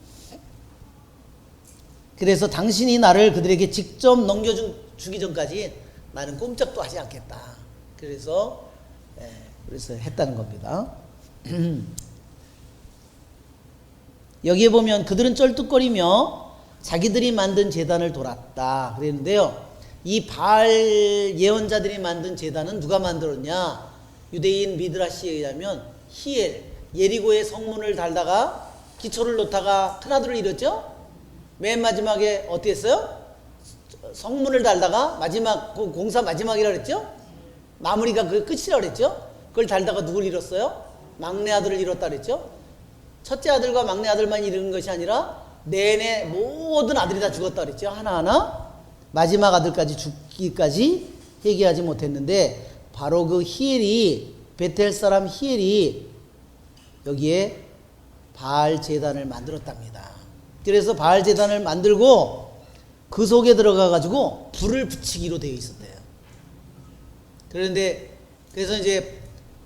그래서 당신이 나를 그들에게 직접 넘겨주기 전까지 나는 꼼짝도 하지 않겠다. 그래서 했다는 겁니다. 여기에 보면 그들은 쩔뚝거리며 자기들이 만든 제단을 돌았다 그랬는데요. 이 바알 예언자들이 만든 제단은 누가 만들었냐? 유대인 미드라시에 의하면 히엘, 예리고의 성문을 달다가 기초를 놓다가 큰아들을 잃었죠? 맨 마지막에 어떻게 했어요? 성문을 달다가 마지막 공사 마지막이라 그랬죠? 마무리가 그 끝이라 그랬죠? 그걸 달다가 누굴 잃었어요? 막내 아들을 잃었다 그랬죠? 첫째 아들과 막내 아들만 잃은 것이 아니라 내내 모든 아들이 다 죽었다 그랬죠? 하나하나 마지막 아들까지 죽기까지 회개하지 못했는데 바로 그 히엘이 베텔 사람 히엘이 여기에 바알 제단을 만들었답니다. 그래서 바알 제단을 만들고 그 속에 들어가 가지고 불을 붙이기로 되어 있었대요. 그런데 그래서 이제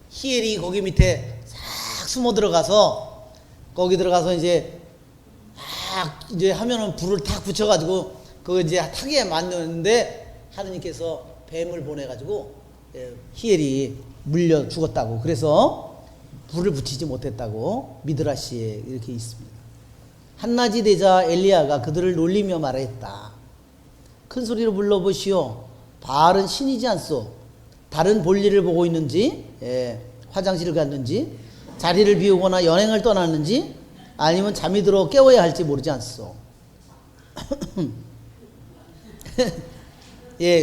히엘이 거기 밑에 싹 숨어 들어가서 거기 들어가서 이제 이제 하면은 불을 탁 붙여가지고 그거 이제 타게 만드는데 하느님께서 뱀을 보내가지고 히엘이 물려 죽었다고. 그래서 불을 붙이지 못했다고 미드라시에 이렇게 있습니다. 한낮이 되자 엘리야가 그들을 놀리며 말했다. 큰 소리로 불러보시오. 바알은 신이지 않소. 다른 볼일을 보고 있는지, 화장실을 갔는지, 자리를 비우거나 여행을 떠났는지, 아니면 잠이 들어 깨워야 할지 모르지 않소.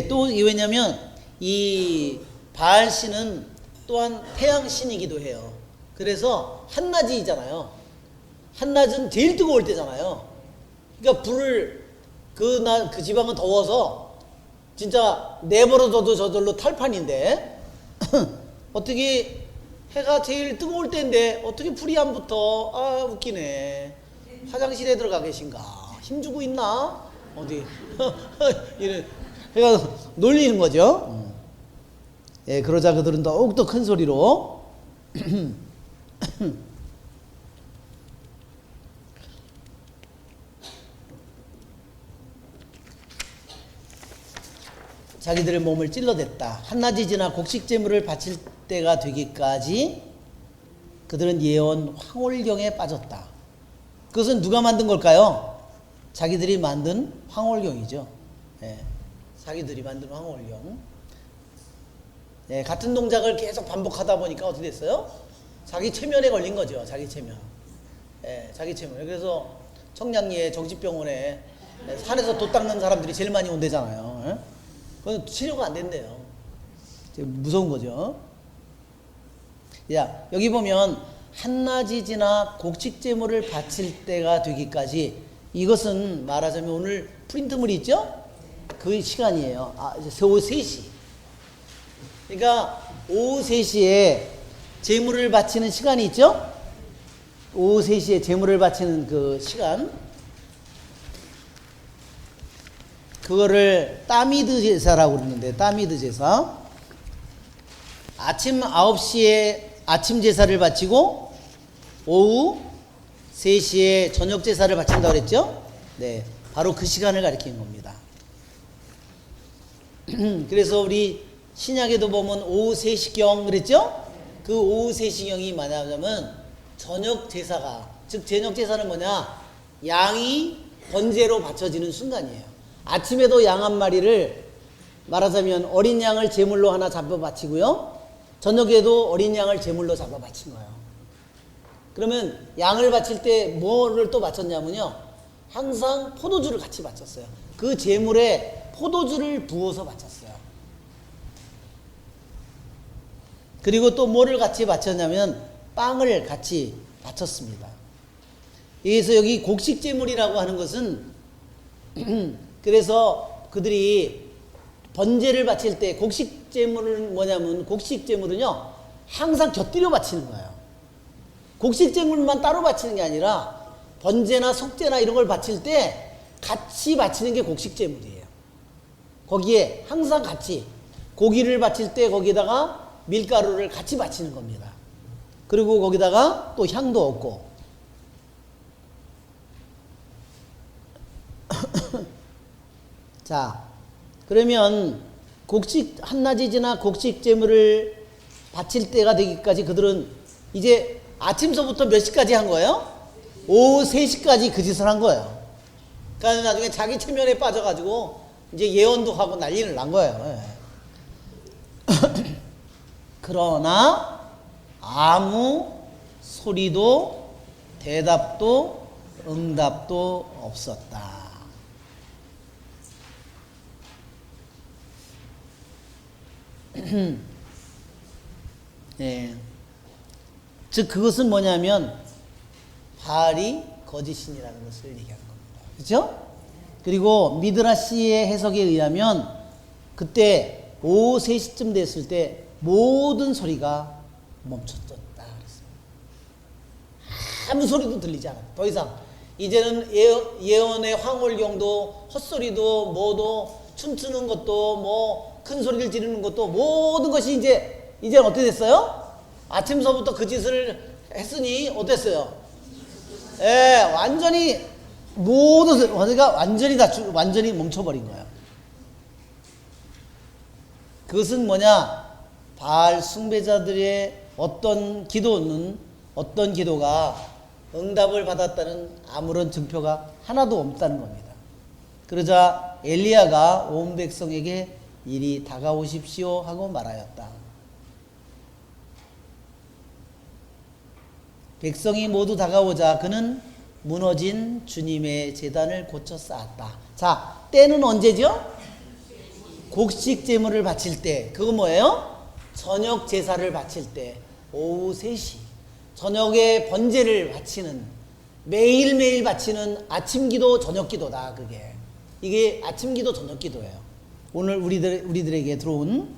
또 왜냐면 이 바알 신은 또한 태양 신이기도 해요. 그래서 한낮이잖아요. 한낮은 제일 뜨거울 때잖아요. 그러니까 불을 그 지방은 더워서 진짜 내버려둬도 저절로 탈판인데 어떻게 해가 제일 뜨거울 때인데 어떻게 불이 안 붙어? 아 웃기네. 화장실에 들어가 계신가? 힘주고 있나? 어디? 이런 해가 놀리는 거죠. 그러자 그들은 더욱더 큰 소리로 자기들의 몸을 찔러댔다. 한낮이 지나 곡식제물을 바칠 때가 되기까지 그들은 예언 황홀경에 빠졌다. 그것은 누가 만든 걸까요? 자기들이 만든 황홀경이죠. 자기들이 만든 황홀경. 같은 동작을 계속 반복하다 보니까 어떻게 됐어요? 자기 체면에 걸린 거죠. 자기 체면. 자기 체면. 그래서 청량리에 정신병원에 산에서 돛 닦는 사람들이 제일 많이 온대잖아요. 그건 치료가 안 된대요. 무서운 거죠. 여기 보면 한낮이 지나 곡식제물을 바칠 때가 되기까지, 이것은 말하자면 오늘 프린트물이 있죠? 그 시간이에요. 이제 오후 3시. 그러니까 오후 3시에 제물을 바치는 시간이 있죠? 오후 3시에 제물을 바치는 그 시간. 그거를 따미드 제사라고 그러는데, 따미드 제사. 아침 9시에 아침 제사를 바치고 오후 3시에 저녁 제사를 바친다고 그랬죠? 바로 그 시간을 가리키는 겁니다. 그래서 우리 신약에도 보면 오후 3시경 그랬죠? 그 오후 3시경이 뭐냐면 저녁 제사가, 즉 저녁 제사는 뭐냐? 양이 번제로 바쳐지는 순간이에요. 아침에도 양 한 마리를 말하자면 어린 양을 제물로 하나 잡아 바치고요. 저녁에도 어린 양을 제물로 잡아 바친 거예요. 그러면 양을 바칠 때 뭐를 또 바쳤냐면요. 항상 포도주를 같이 바쳤어요. 그 제물에 포도주를 부어서 바쳤어요. 그리고 또 뭐를 같이 바쳤냐면 빵을 같이 바쳤습니다. 그래서 여기 곡식 제물이라고 하는 것은 그래서 그들이 번제를 바칠 때 곡식 제물은 뭐냐면, 곡식 제물은요 항상 곁들여 바치는 거예요. 곡식 제물만 따로 바치는 게 아니라 번제나 속제나 이런 걸 바칠 때 같이 바치는 게 곡식 제물이에요. 거기에 항상 같이 고기를 바칠 때 거기에다가 밀가루를 같이 바치는 겁니다. 그리고 거기다가 또 향도 없고. 자, 그러면 곡식 한낮이 지나 곡식 제물을 바칠 때가 되기까지 그들은 이제 아침서부터 몇 시까지 한 거예요? 오후 3시까지 그 짓을 한 거예요. 그러니까 나중에 자기 체면에 빠져가지고 이제 예언도 하고 난리를 난 거예요. 그러나 아무 소리도 대답도 응답도 없었다. 네. 즉 그것은 뭐냐면 바알이 거짓신이라는 것을 얘기하는 겁니다. 그렇죠? 그리고 미드라시의 해석에 의하면 그때 오후 3시쯤 됐을 때 모든 소리가 멈췄었다 그랬습니다. 아무 소리도 들리지 않았다. 더 이상 이제는 예언의 황홀경도 헛소리도 뭐도 춤추는 것도 뭐 큰 소리를 지르는 것도 모든 것이 이제 어떻게 됐어요? 아침서부터 그 짓을 했으니 어땠어요? 예, 완전히 모든 소리가 완전히 멈춰버린 거예요. 그것은 뭐냐? 바알 숭배자들의 어떤 기도가 응답을 받았다는 아무런 증표가 하나도 없다는 겁니다. 그러자 엘리야가 온 백성에게 이리 다가오십시오 하고 말하였다. 백성이 모두 다가오자 그는 무너진 주님의 제단을 고쳐 쌓았다. 자, 때는 언제죠? 곡식 제물을 바칠 때. 그거 뭐예요? 저녁 제사를 바칠 때. 오후 3시. 저녁에 번제를 바치는, 매일매일 바치는 아침 기도, 저녁 기도다, 그게. 이게 아침 기도, 저녁 기도예요. 오늘 우리들에게 들어온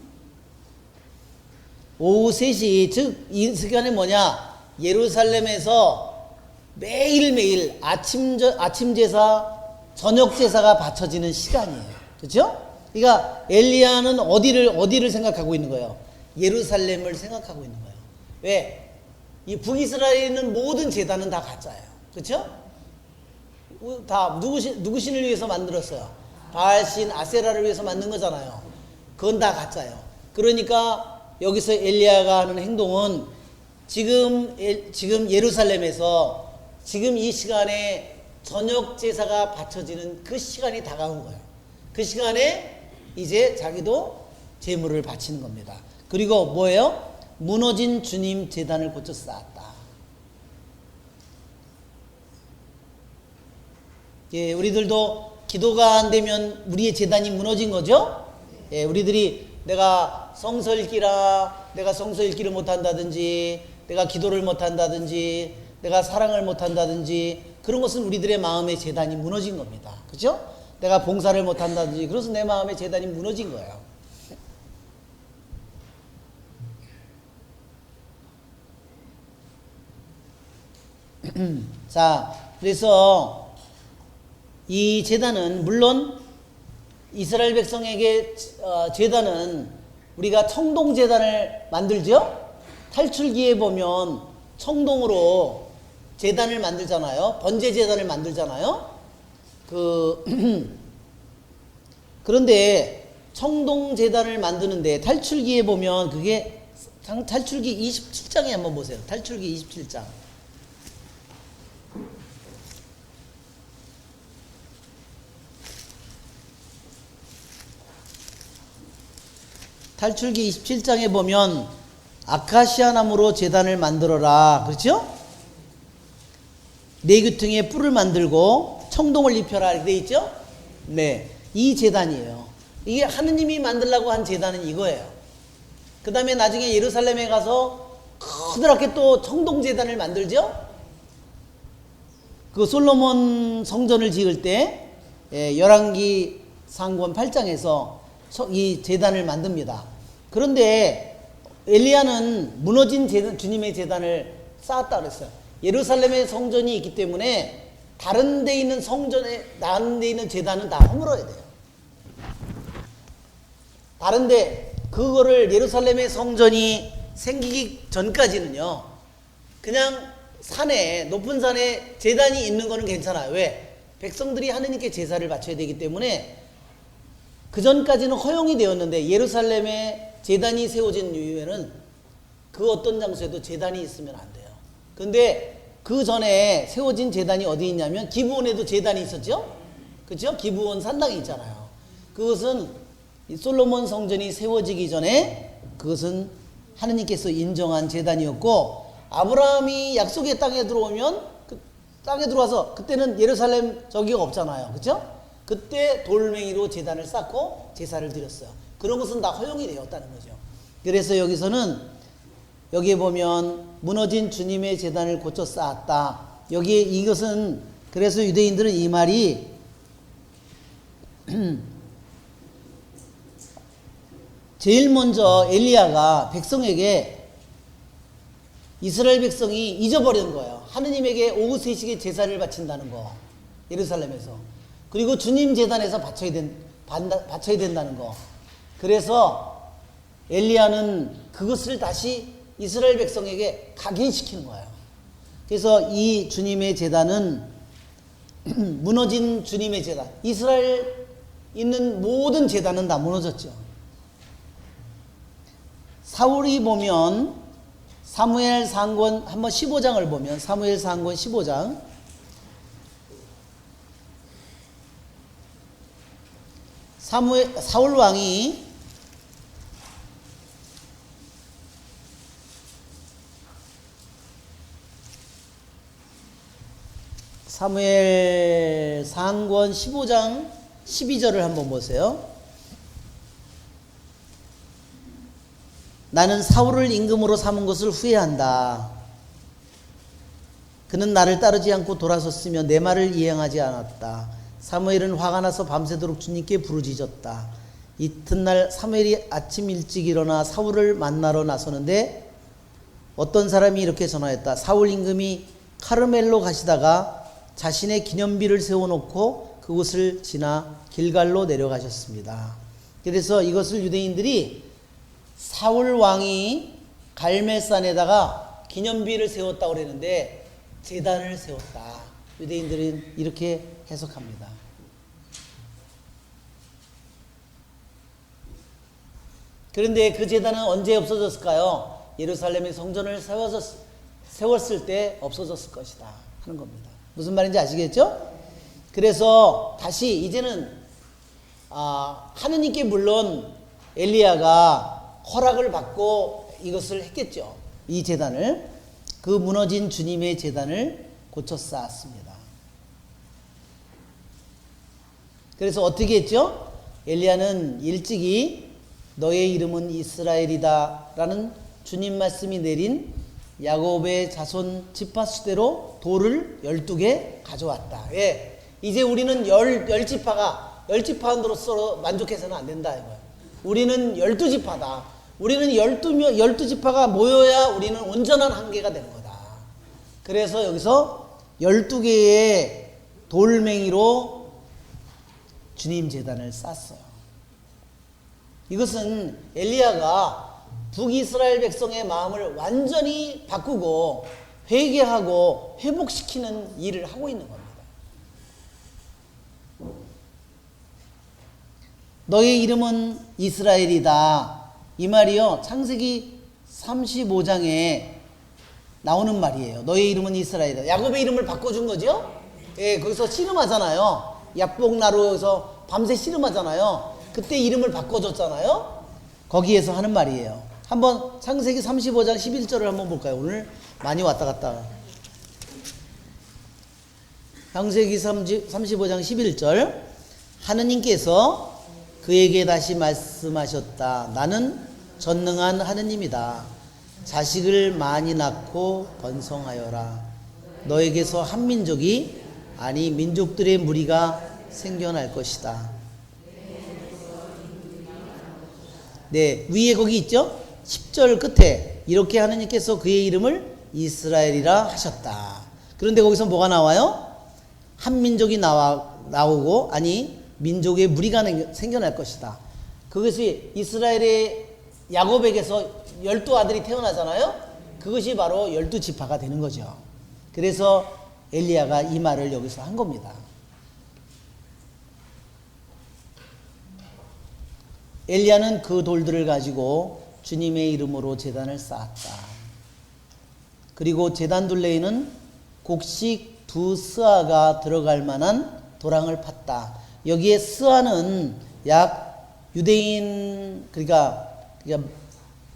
오후 3시, 즉, 이 시간에 뭐냐? 예루살렘에서 매일매일 아침 제사, 저녁 제사가 바쳐지는 시간이에요. 그렇죠? 그러니까 엘리야는 어디를 생각하고 있는 거예요? 예루살렘을 생각하고 있는 거예요. 왜? 이 북이스라엘에 있는 모든 제단은 다 가짜예요. 그렇죠? 다 누구 신을 위해서 만들었어요? 바알신 아세라를 위해서 만든 거잖아요. 그건 다 가짜예요. 그러니까 여기서 엘리야가 하는 행동은 지금 예루살렘에서 지금 이 시간에 저녁 제사가 바쳐지는 그 시간이 다가온 거예요. 그 시간에 이제 자기도 제물을 바치는 겁니다. 그리고 뭐예요? 무너진 주님 제단을 고쳐 쌓았다. 예, 우리들도 기도가 안 되면 우리의 제단이 무너진 거죠? 예, 우리들이 내가 성서 읽기를 못한다든지, 내가 기도를 못한다든지, 내가 사랑을 못한다든지, 그런 것은 우리들의 마음의 제단이 무너진 겁니다. 그죠? 내가 봉사를 못한다든지, 그래서 내 마음의 제단이 무너진 거예요. 자, 그래서 이 제단은 물론 이스라엘 백성에게 제단은 우리가 청동제단을 만들죠? 탈출기에 보면 청동으로 제단을 만들잖아요. 번제제단을 만들잖아요. 그런데 청동제단을 만드는데 탈출기에 보면 그게 탈출기 27장에 한번 보세요. 탈출기 27장. 탈출기 27장에 보면 아카시아 나무로 제단을 만들어라. 그렇죠? 네 귀퉁이에 뿔을 만들고 청동을 입혀라. 이렇게 돼 있죠? 네. 이 제단이에요. 이게 하느님이 만들라고 한 제단은 이거예요. 그 다음에 나중에 예루살렘에 가서 커다랗게 또 청동 제단을 만들죠? 그 솔로몬 성전을 지을 때 열왕기 상권 8장에서 이 제단을 만듭니다. 그런데 엘리야는 무너진 주님의 제단을 쌓았다 그랬어요. 예루살렘의 성전이 있기 때문에 다른 데 있는 제단은 다 허물어야 돼요. 다른데 그거를 예루살렘의 성전이 생기기 전까지는요, 그냥 산에, 높은 산에 제단이 있는 거는 괜찮아요. 왜? 백성들이 하느님께 제사를 바쳐야 되기 때문에 그 전까지는 허용이 되었는데 예루살렘에 제단이 세워진 이후에는 그 어떤 장소에도 제단이 있으면 안 돼요. 근데 그 전에 세워진 제단이 어디 있냐면 기브온에도 제단이 있었죠? 그죠? 기브온 산당이 있잖아요. 그것은 이 솔로몬 성전이 세워지기 전에 그것은 하느님께서 인정한 제단이었고, 아브라함이 약속의 땅에 들어오면 그 땅에 들어와서 그때는 예루살렘 저기가 없잖아요. 그죠? 그때 돌멩이로 제단을 쌓고 제사를 드렸어요. 그런 것은 다 허용이 되었다는 거죠. 그래서 여기서는 여기에 보면 무너진 주님의 제단을 고쳐 쌓았다. 여기에 이것은 그래서 유대인들은 이 말이 제일 먼저 엘리야가 백성에게 이스라엘 백성이 잊어버린 거예요. 하느님에게 오후 3시에 제사를 바친다는 거. 예루살렘에서. 그리고 주님 제단에서 바쳐야 된다는 거. 그래서 엘리야는 그것을 다시 이스라엘 백성에게 각인시키는 거예요. 그래서 이 주님의 제단은 무너진 주님의 제단. 이스라엘 있는 모든 제단은 다 무너졌죠. 사울이 보면 사무엘 상권 한번 15장을 보면 사무엘 상권 15장 사울 왕이 사무엘 상권 15장 12절을 한번 보세요. 나는 사울을 임금으로 삼은 것을 후회한다. 그는 나를 따르지 않고 돌아섰으며 내 말을 이행하지 않았다. 사무엘은 화가 나서 밤새도록 주님께 부르짖었다. 이튿날 사무엘이 아침 일찍 일어나 사울을 만나러 나서는데 어떤 사람이 이렇게 전화했다. 사울 임금이 카르멜로 가시다가 자신의 기념비를 세워놓고 그곳을 지나 길갈로 내려가셨습니다. 그래서 이것을 유대인들이 사울 왕이 갈멜산에다가 기념비를 세웠다고 그랬는데 제단을 세웠다. 유대인들은 이렇게 해석합니다. 그런데 그 제단은 언제 없어졌을까요? 예루살렘의 성전을 세웠을 때 없어졌을 것이다 하는 겁니다. 무슨 말인지 아시겠죠? 그래서 다시 이제는 하느님께 물론 엘리야가 허락을 받고 이것을 했겠죠. 이 제단을, 그 무너진 주님의 제단을 고쳐 쌓았습니다. 그래서 어떻게 했죠? 엘리야는 일찍이 너의 이름은 이스라엘이다 라는 주님 말씀이 내린 야곱의 자손 지파수대로 돌을 12개 가져왔다. 예. 이제 우리는 10지파로서 만족해서는 안 된다 이거예요. 우리는 12지파다. 우리는 12지파가 모여야 우리는 온전한 한계가 되는 거다. 그래서 여기서 12개의 돌멩이로 주님 제단을 쌓았어요. 이것은 엘리야가 북이스라엘 백성의 마음을 완전히 바꾸고 회개하고 회복시키는 일을 하고 있는 겁니다. 너의 이름은 이스라엘이다. 이 말이요, 창세기 35장에 나오는 말이에요. 너의 이름은 이스라엘이다. 야곱의 이름을 바꿔준 거죠? 예, 거기서 씨름하잖아요. 야복나루에서 밤새 씨름하잖아요. 그때 이름을 바꿔줬잖아요. 거기에서 하는 말이에요. 한번 창세기 35장 11절을 한번 볼까요? 오늘 많이 왔다 갔다. 창세기 35장 11절. 하느님께서 그에게 다시 말씀하셨다. 나는 전능한 하느님이다. 자식을 많이 낳고 번성하여라. 너에게서 한 민족이 아니 민족들의 무리가 생겨날 것이다. 네, 위에 거기 있죠? 10절 끝에 이렇게 하느님께서 그의 이름을 이스라엘이라 하셨다. 그런데 거기서 뭐가 나와요? 한 민족이 나오고 아니 민족의 무리가 생겨날 것이다. 그것이 이스라엘의 야곱에게서 12 아들이 태어나잖아요. 그 그것이 바로 12지파가 되는 거죠. 그래서 엘리야가 이 말을 여기서 한 겁니다. 엘리야는 그 돌들을 가지고 주님의 이름으로 제단을 쌓았다. 그리고 제단 둘레에는 곡식 2스아가 들어갈 만한 도랑을 팠다. 여기에 스아는 약 유대인, 그러니까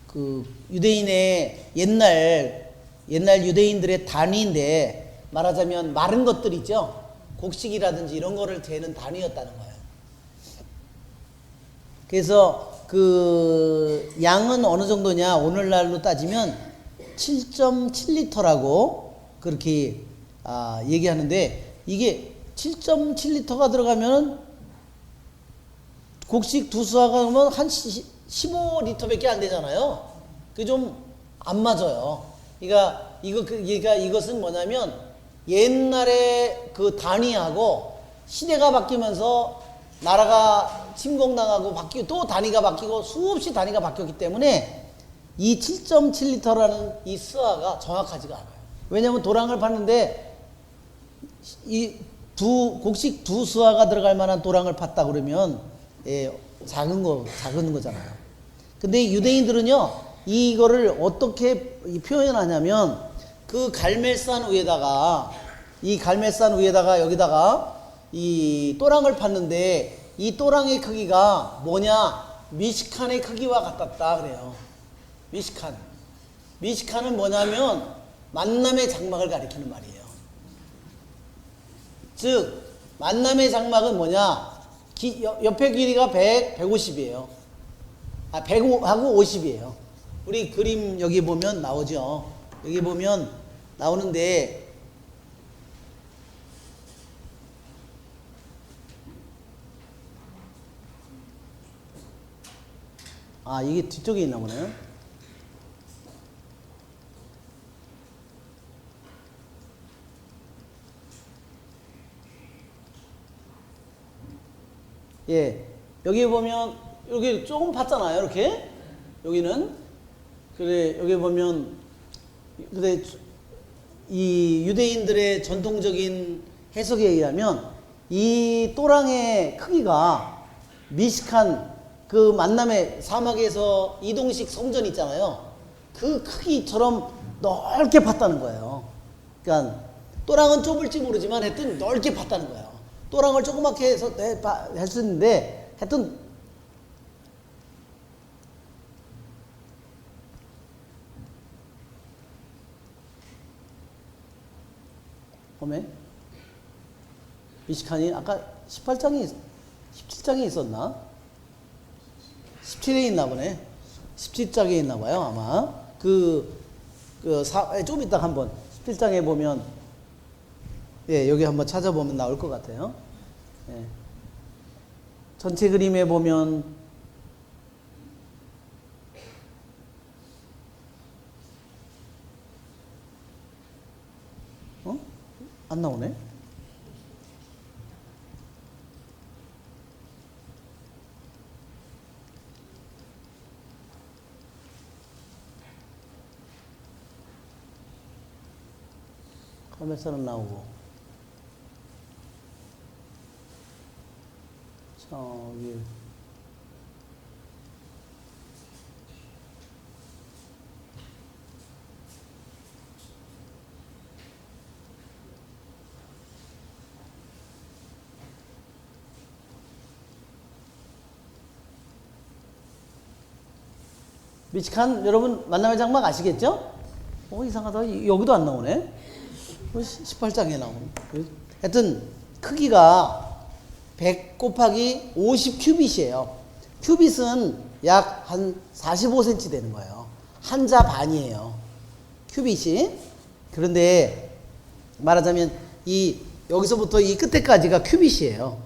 그 유대인의 옛날 유대인들의 단위인데, 말하자면 마른 것들 있죠? 곡식이라든지 이런 거를 재는 단위였다는 거예요. 그래서 그 양은 어느 정도냐, 오늘날로 따지면 7.7리터라고 그렇게 얘기하는데, 이게 7.7리터가 들어가면 곡식 2수아가 그러면 한 15리터밖에 안 되잖아요. 그게 좀 안 맞아요. 그러니까 이것은 뭐냐면 옛날에 그 단위하고 시대가 바뀌면서 나라가 침공당하고 바뀌고 또 단위가 바뀌고 수없이 단위가 바뀌었기 때문에 이 7.7리터라는 이 스아가 정확하지가 않아요. 왜냐하면 도랑을 팠는데 이 곡식 2수아가 들어갈 만한 도랑을 팠다 그러면 작은 거잖아요. 근데 유대인들은요, 이거를 어떻게 표현하냐면, 그 갈멜산 위에다가 여기다가 이 또랑을 팠는데, 이 또랑의 크기가 뭐냐, 미시칸의 크기와 같았다 그래요. 미시칸은 뭐냐면 만남의 장막을 가리키는 말이에요. 즉 만남의 장막은 뭐냐, 옆에 길이가 150이에요. 100하고 50이에요. 우리 그림 여기 보면 나오죠. 여기 보면 나오는데, 이게 뒤쪽에 있나 보네요. 예, 여기 보면 여기 조금 봤잖아요. 이렇게 여기는 그래, 여기 보면 근데 이 유대인들의 전통적인 해석에 의하면 이 또랑의 크기가 미식한 그 만남의 사막에서 이동식 성전 있잖아요. 그 크기처럼 넓게 팠다는 거예요. 그러니까 또랑은 좁을지 모르지만 하여튼 넓게 팠다는 거예요. 또랑을 조그맣게 해서 했었는데 하여튼 보면 미시칸이 아까 17장에 있었나? 17에 있나 보네. 17장에 있나 봐요, 아마. 좀 이따 한번 17장에 보면, 예, 여기 한번 찾아보면 나올 것 같아요. 예. 전체 그림에 보면, 안 나오네? 카멜산은 나오고, 저기 미치칸 여러분 만남의 장막 아시겠죠? 이상하다. 여기도 안 나오네. 18장에 나오네. 하여튼 크기가 100 곱하기 50 큐빗이에요. 큐빗은 약 한 45cm 되는 거예요. 한자 반이에요. 큐빗이. 그런데 말하자면 여기서부터 이 끝에까지가 큐빗이에요.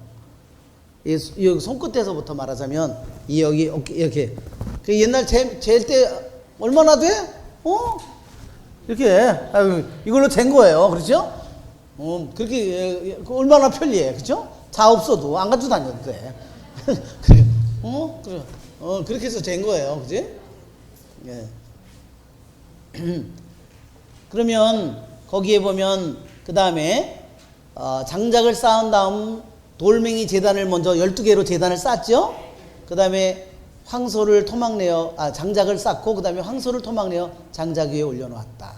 여기 손끝에서부터 말하자면 여기 이렇게. 그 옛날 잴 때 얼마나 돼? 이렇게 이걸로 잰 거예요. 그렇죠? 그렇게 얼마나 편리해. 그렇죠? 차 없어도 안 가지고 다녀도 돼. 그렇게 해서 잰 거예요. 그지? 예. 그러면 거기에 보면 그 다음에 장작을 쌓은 다음 돌멩이 제단을 먼저 12개로 제단을 쌓았죠. 그 다음에 황소를 토막내어 장작을 쌓고 그 다음에 황소를 토막내어 장작 위에 올려놓았다.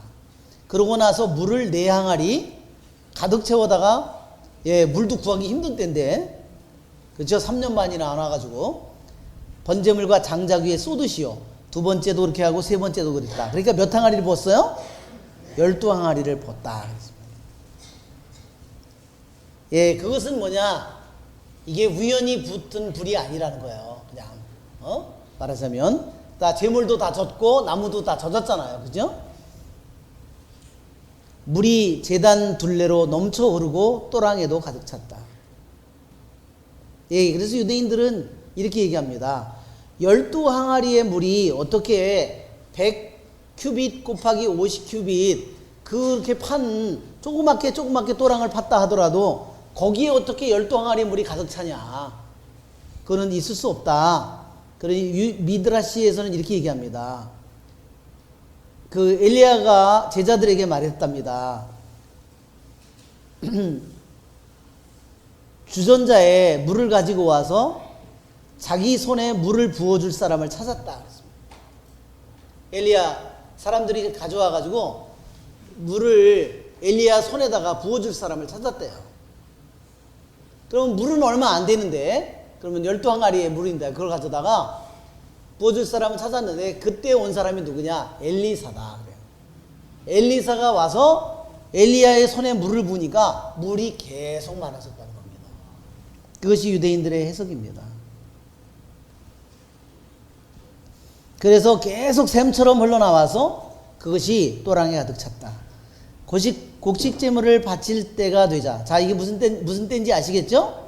그러고 나서 물을 4항아리 가득 채워다가 물도 구하기 힘든 때인데 그렇죠? 3년 반이나 안 와가지고 번제물과 장작 위에 쏟으시오. 두 번째도 그렇게 하고 세 번째도 그랬다. 그러니까 몇 항아리를 부었어요? 12항아리를 부었다. 그것은 뭐냐? 이게 우연히 붙은 불이 아니라는 거예요. 그냥 말하자면 다 재물도 다 젖고 나무도 다 젖었잖아요. 그죠? 물이 제단 둘레로 넘쳐 흐르고 또랑에도 가득 찼다. 그래서 유대인들은 이렇게 얘기합니다. 12항아리의 물이 어떻게 100큐빗 곱하기 50큐빗 그렇게 판 조그맣게 또랑을 팠다 하더라도 거기에 어떻게 12항아리의 물이 가득 차냐. 그거는 있을 수 없다. 그러니 미드라시에서는 이렇게 얘기합니다. 그 엘리야가 제자들에게 말했답니다. 주전자에 물을 가지고 와서 자기 손에 물을 부어줄 사람을 찾았다. 엘리야 사람들이 가져와 가지고 물을 엘리야 손에다가 부어줄 사람을 찾았대요. 그럼 물은 얼마 안 되는데 그러면 12항아리의 물인데 그걸 가져다가 부어줄 사람을 찾았는데 그때 온 사람이 누구냐? 엘리사다. 그래요. 엘리사가 와서 엘리야의 손에 물을 부으니까 물이 계속 많아졌다는 겁니다. 그것이 유대인들의 해석입니다. 그래서 계속 샘처럼 흘러나와서 그것이 또랑에 가득 찼다. 곡식제물을 바칠 때가 되자. 자, 이게 무슨 때인지 아시겠죠?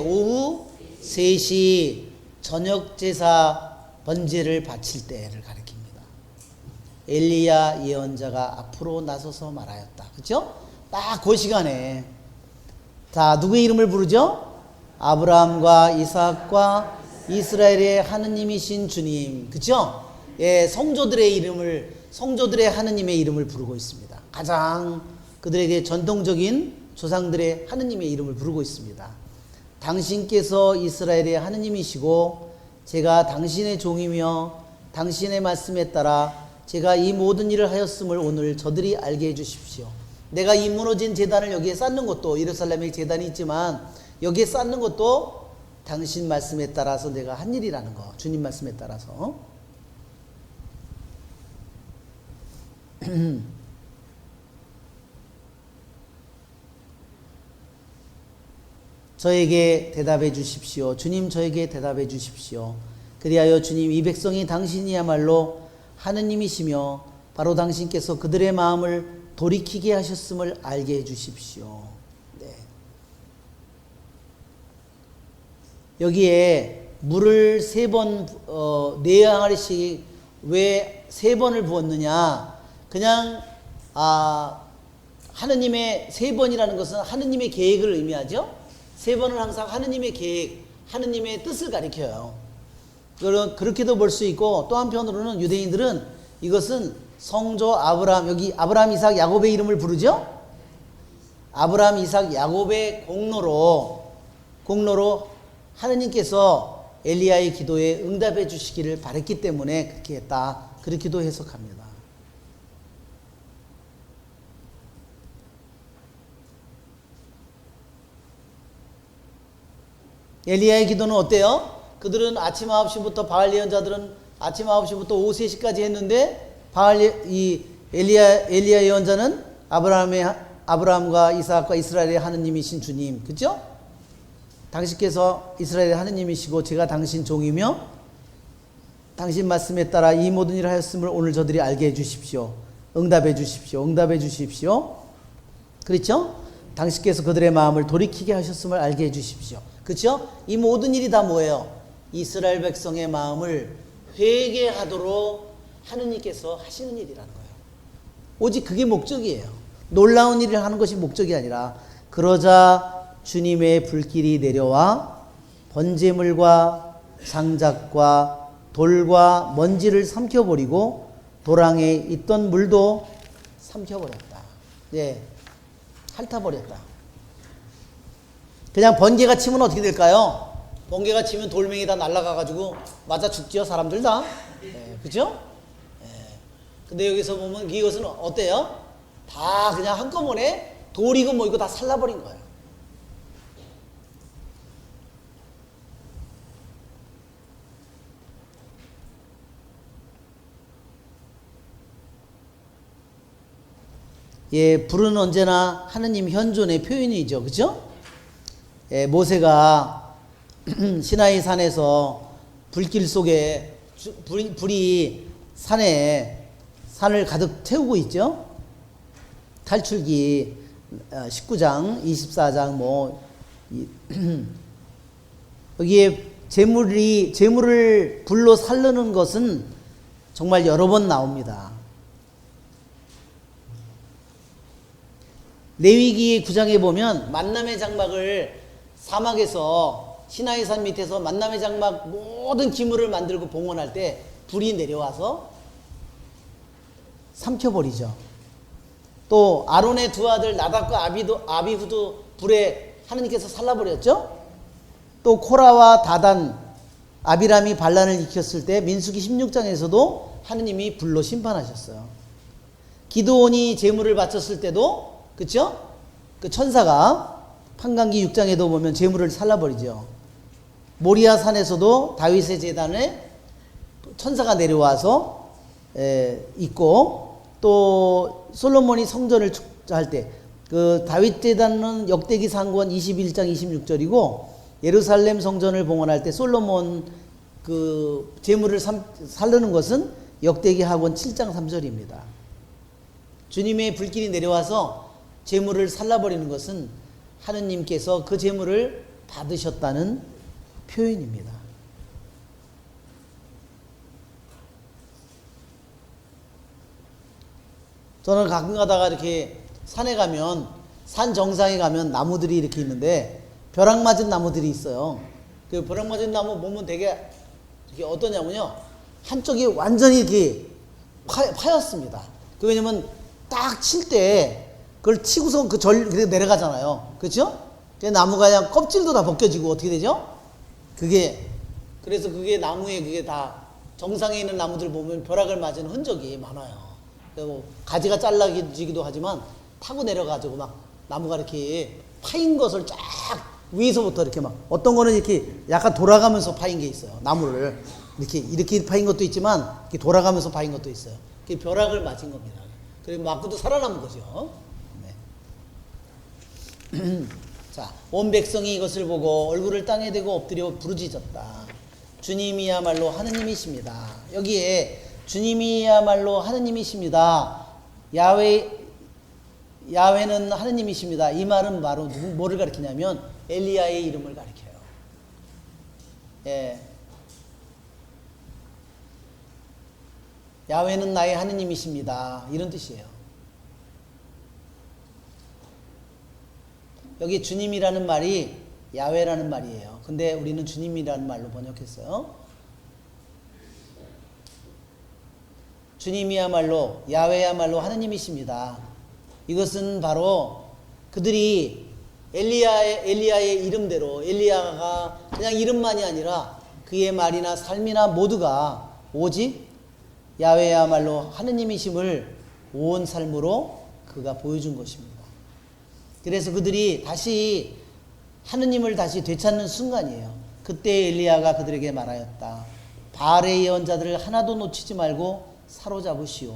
오후 3시 저녁 제사 번제를 바칠 때를 가리킵니다. 엘리야 예언자가 앞으로 나서서 말하였다. 그렇죠? 딱 그 시간에 자, 누구의 이름을 부르죠? 아브라함과 이삭과 이스라엘의 하느님이신 주님. 그렇죠? 성조들의 하느님의 이름을 부르고 있습니다. 가장 그들에게 전통적인 조상들의 하느님의 이름을 부르고 있습니다. 당신께서 이스라엘의 하느님이시고 제가 당신의 종이며 당신의 말씀에 따라 제가 이 모든 일을 하였음을 오늘 저들이 알게 해주십시오. 내가 이 무너진 제단을 여기에 쌓는 것도 예루살렘에 제단이 있지만 여기에 쌓는 것도 당신 말씀에 따라서 내가 한 일이라는 거. 주님 말씀에 따라서. 저에게 대답해 주십시오. 주님 저에게 대답해 주십시오. 그리하여 주님 이 백성이 당신이야말로 하느님이시며 바로 당신께서 그들의 마음을 돌이키게 하셨음을 알게 해 주십시오. 네. 여기에 물을 3번 4항아리씩 왜 3번을 부었느냐. 그냥 하느님의 3번이라는 것은 하느님의 계획을 의미하죠. 3번은 항상 하느님의 계획, 하느님의 뜻을 가리켜요. 그렇게도 볼 수 있고 또 한편으로는 유대인들은 이것은 성조 아브라함, 여기 아브라함, 이삭, 야곱의 이름을 부르죠. 아브라함, 이삭, 야곱의 공로로 하느님께서 엘리야의 기도에 응답해 주시기를 바랬기 때문에 그렇게 했다. 그렇게도 해석합니다. 엘리야의 기도는 어때요? 그들은 아침 9시부터 바알 예언자들은 아침 9시부터 오후 3시까지 했는데 엘리야 예언자는 아브라함과 이삭과 이스라엘의 하느님이신 주님, 그죠? 당신께서 이스라엘의 하느님이시고 제가 당신 종이며 당신 말씀에 따라 이 모든 일을 하였음을 오늘 저들이 알게 해주십시오. 응답해 주십시오. 응답해 주십시오. 그렇죠? 당신께서 그들의 마음을 돌이키게 하셨음을 알게 해주십시오. 그렇죠? 이 모든 일이 다 뭐예요? 이스라엘 백성의 마음을 회개하도록 하느님께서 하시는 일이라는 거예요. 오직 그게 목적이에요. 놀라운 일을 하는 것이 목적이 아니라 그러자 주님의 불길이 내려와 번제물과 장작과 돌과 먼지를 삼켜버리고 도랑에 있던 물도 삼켜버렸다. 예, 핥아버렸다. 그냥 번개가 치면 어떻게 될까요? 번개가 치면 돌멩이 다 날아가가지고 맞아 죽죠, 사람들 다. 예, 그죠? 예. 근데 여기서 보면 이것은 어때요? 다 그냥 한꺼번에 돌이고 뭐이고 다 살라버린 거예요. 예, 불은 언제나 하느님 현존의 표현이죠. 그죠? 예, 모세가 시나이 산에서 불길 속에 불이 산을 가득 태우고 있죠. 탈출기 19장, 24장 뭐 여기에 재물을 불로 살르는 것은 정말 여러 번 나옵니다. 레위기 9장에 보면 만남의 장막을 사막에서 시나이산 밑에서 만남의 장막 모든 기물을 만들고 봉헌할 때 불이 내려와서 삼켜버리죠. 또 아론의 두 아들 나답과 아비후도 불에 하느님께서 살라버렸죠. 또 코라와 다단, 아비람이 반란을 일으켰을 때 민수기 16장에서도 하느님이 불로 심판하셨어요. 기드온이 제물을 바쳤을 때도 그쵸? 그 천사가 판관기 6장에도 보면 제물을 살라버리죠. 모리아 산에서도 다윗의 제단에 천사가 내려와서 있고, 또 솔로몬이 성전을 할 때 그 다윗 제단은 역대기 상권 21장 26절이고 예루살렘 성전을 봉헌할 때 솔로몬 그 제물을 살르는 것은 역대기 하권 7장 3절입니다. 주님의 불길이 내려와서 제물을 살라버리는 것은 하느님께서 그 제물을 받으셨다는 표현입니다. 저는 가끔 가다가 이렇게 산에 가면, 산 정상에 가면 나무들이 이렇게 있는데 벼락 맞은 나무들이 있어요. 그 벼락 맞은 나무 보면 되게 어떠냐면요, 한쪽이 완전히 이렇게 파였습니다. 왜냐면 딱 칠 때 그걸 치고서 그렇게 내려가잖아요. 그렇죠? 나무가 그냥 껍질도 다 벗겨지고 어떻게 되죠? 그래서 그게 나무에 그게 다 정상에 있는 나무들 보면 벼락을 맞은 흔적이 많아요. 그리고 가지가 잘라지기도 하지만 타고 내려가지고 막 나무가 이렇게 파인 것을 쫙 위에서부터 이렇게 막 어떤 거는 이렇게 약간 돌아가면서 파인 게 있어요. 나무를 이렇게 파인 것도 있지만 이렇게 돌아가면서 파인 것도 있어요. 그게 벼락을 맞은 겁니다. 그리고 맞고도 살아남은 거죠. 자, 온 백성이 이것을 보고 얼굴을 땅에 대고 엎드려 부르짖었다. 주님이야말로 하느님이십니다. 여기에 주님이야말로 하느님이십니다. 야훼는 하느님이십니다. 이 말은 바로 뭐를 가리키냐면 엘리야의 이름을 가리켜요. 예. 야훼는 나의 하느님이십니다. 이런 뜻이에요. 여기 주님이라는 말이 야훼라는 말이에요. 근데 우리는 주님이라는 말로 번역했어요. 주님이야말로, 야훼야말로 하느님이십니다. 이것은 바로 그들이 엘리야의 이름대로, 엘리야가 그냥 이름만이 아니라 그의 말이나 삶이나 모두가 오직 야훼야말로 하느님이심을 온 삶으로 그가 보여준 것입니다. 그래서 그들이 다시 하느님을 다시 되찾는 순간이에요. 그때 엘리야가 그들에게 말하였다. 바알의 예언자들을 하나도 놓치지 말고 사로잡으시오.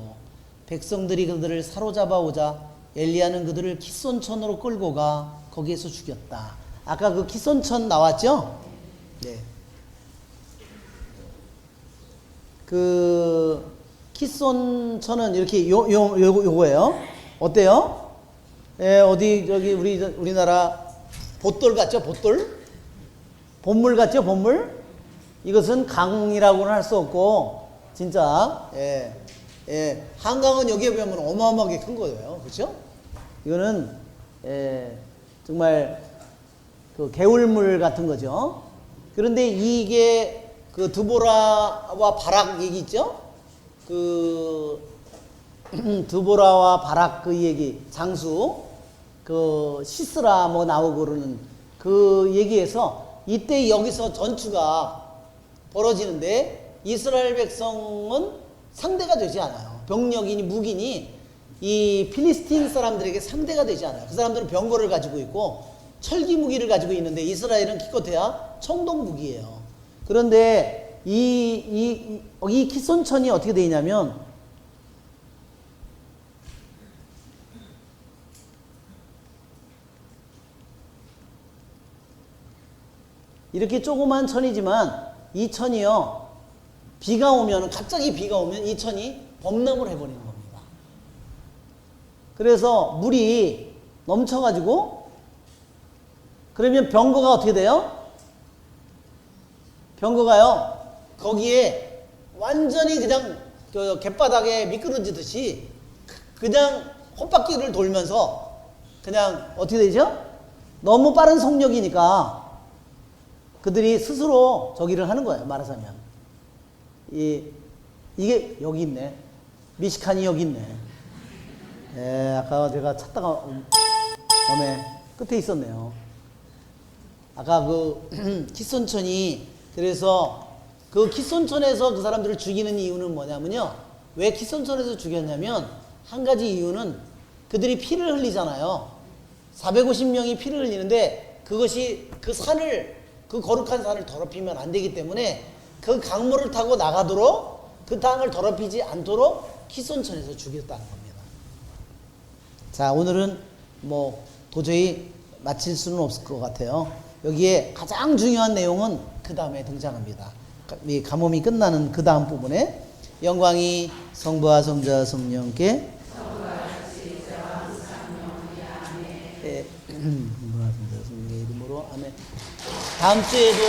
백성들이 그들을 사로잡아 오자 엘리야는 그들을 키손천으로 끌고 가 거기에서 죽였다. 아까 그 키손천 나왔죠? 네. 그 키손천은 이렇게 요거예요. 어때요? 예, 저기 우리나라 봇돌 같죠? 봇물 같죠? 봇물? 이것은 강이라고는 할 수 없고 진짜 한강은 여기에 비하면 어마어마하게 큰 거예요. 그렇죠? 이거는 정말 그 개울물 같은 거죠. 그런데 이게 그 드보라와 바락 얘기 있죠? 그 드보라와 바락 그 얘기, 장수, 그 시스라 뭐 나오고 그러는 그 얘기에서 이때 여기서 전투가 벌어지는데 이스라엘 백성은 상대가 되지 않아요. 병력이니 무기니 이 필리스틴 사람들에게 상대가 되지 않아요. 그 사람들은 병거를 가지고 있고 철기 무기를 가지고 있는데 이스라엘은 기껏해야 청동 무기예요. 그런데 이 키손천이 어떻게 되냐면 이렇게 조그만 천이지만 이 천이요, 비가 오면, 갑자기 비가 오면 이 천이 범람을 해버리는 겁니다. 그래서 물이 넘쳐가지고, 그러면 병거가 어떻게 돼요? 병거가요, 거기에 완전히 그냥 그 갯바닥에 미끄러지듯이 그냥 헛바퀴를 돌면서 그냥 어떻게 되죠? 너무 빠른 속력이니까 그들이 스스로 저기를 하는 거예요. 말하자면 이게 여기 있네. 미시칸이 여기 있네. 아까 제가 찾다가 어메 끝에 있었네요. 아까 그 키손천이, 그래서 그 키손천에서 그 사람들을 죽이는 이유는 뭐냐면요, 왜 키손천에서 죽였냐면 한 가지 이유는 그들이 피를 흘리잖아요. 450명이 피를 흘리는데 그것이 그 산을, 그 거룩한 산을 더럽히면 안 되기 때문에 그 강물을 타고 나가도록, 그 땅을 더럽히지 않도록 키손천에서 죽였다는 겁니다. 자, 오늘은 뭐 도저히 마칠 수는 없을 것 같아요. 여기에 가장 중요한 내용은 그 다음에 등장합니다. 이 가뭄이 끝나는 그 다음 부분에 영광이 성부와 성자와 성령께 성부와 성자와 성령의 이름으로 아멘. 다음 주에도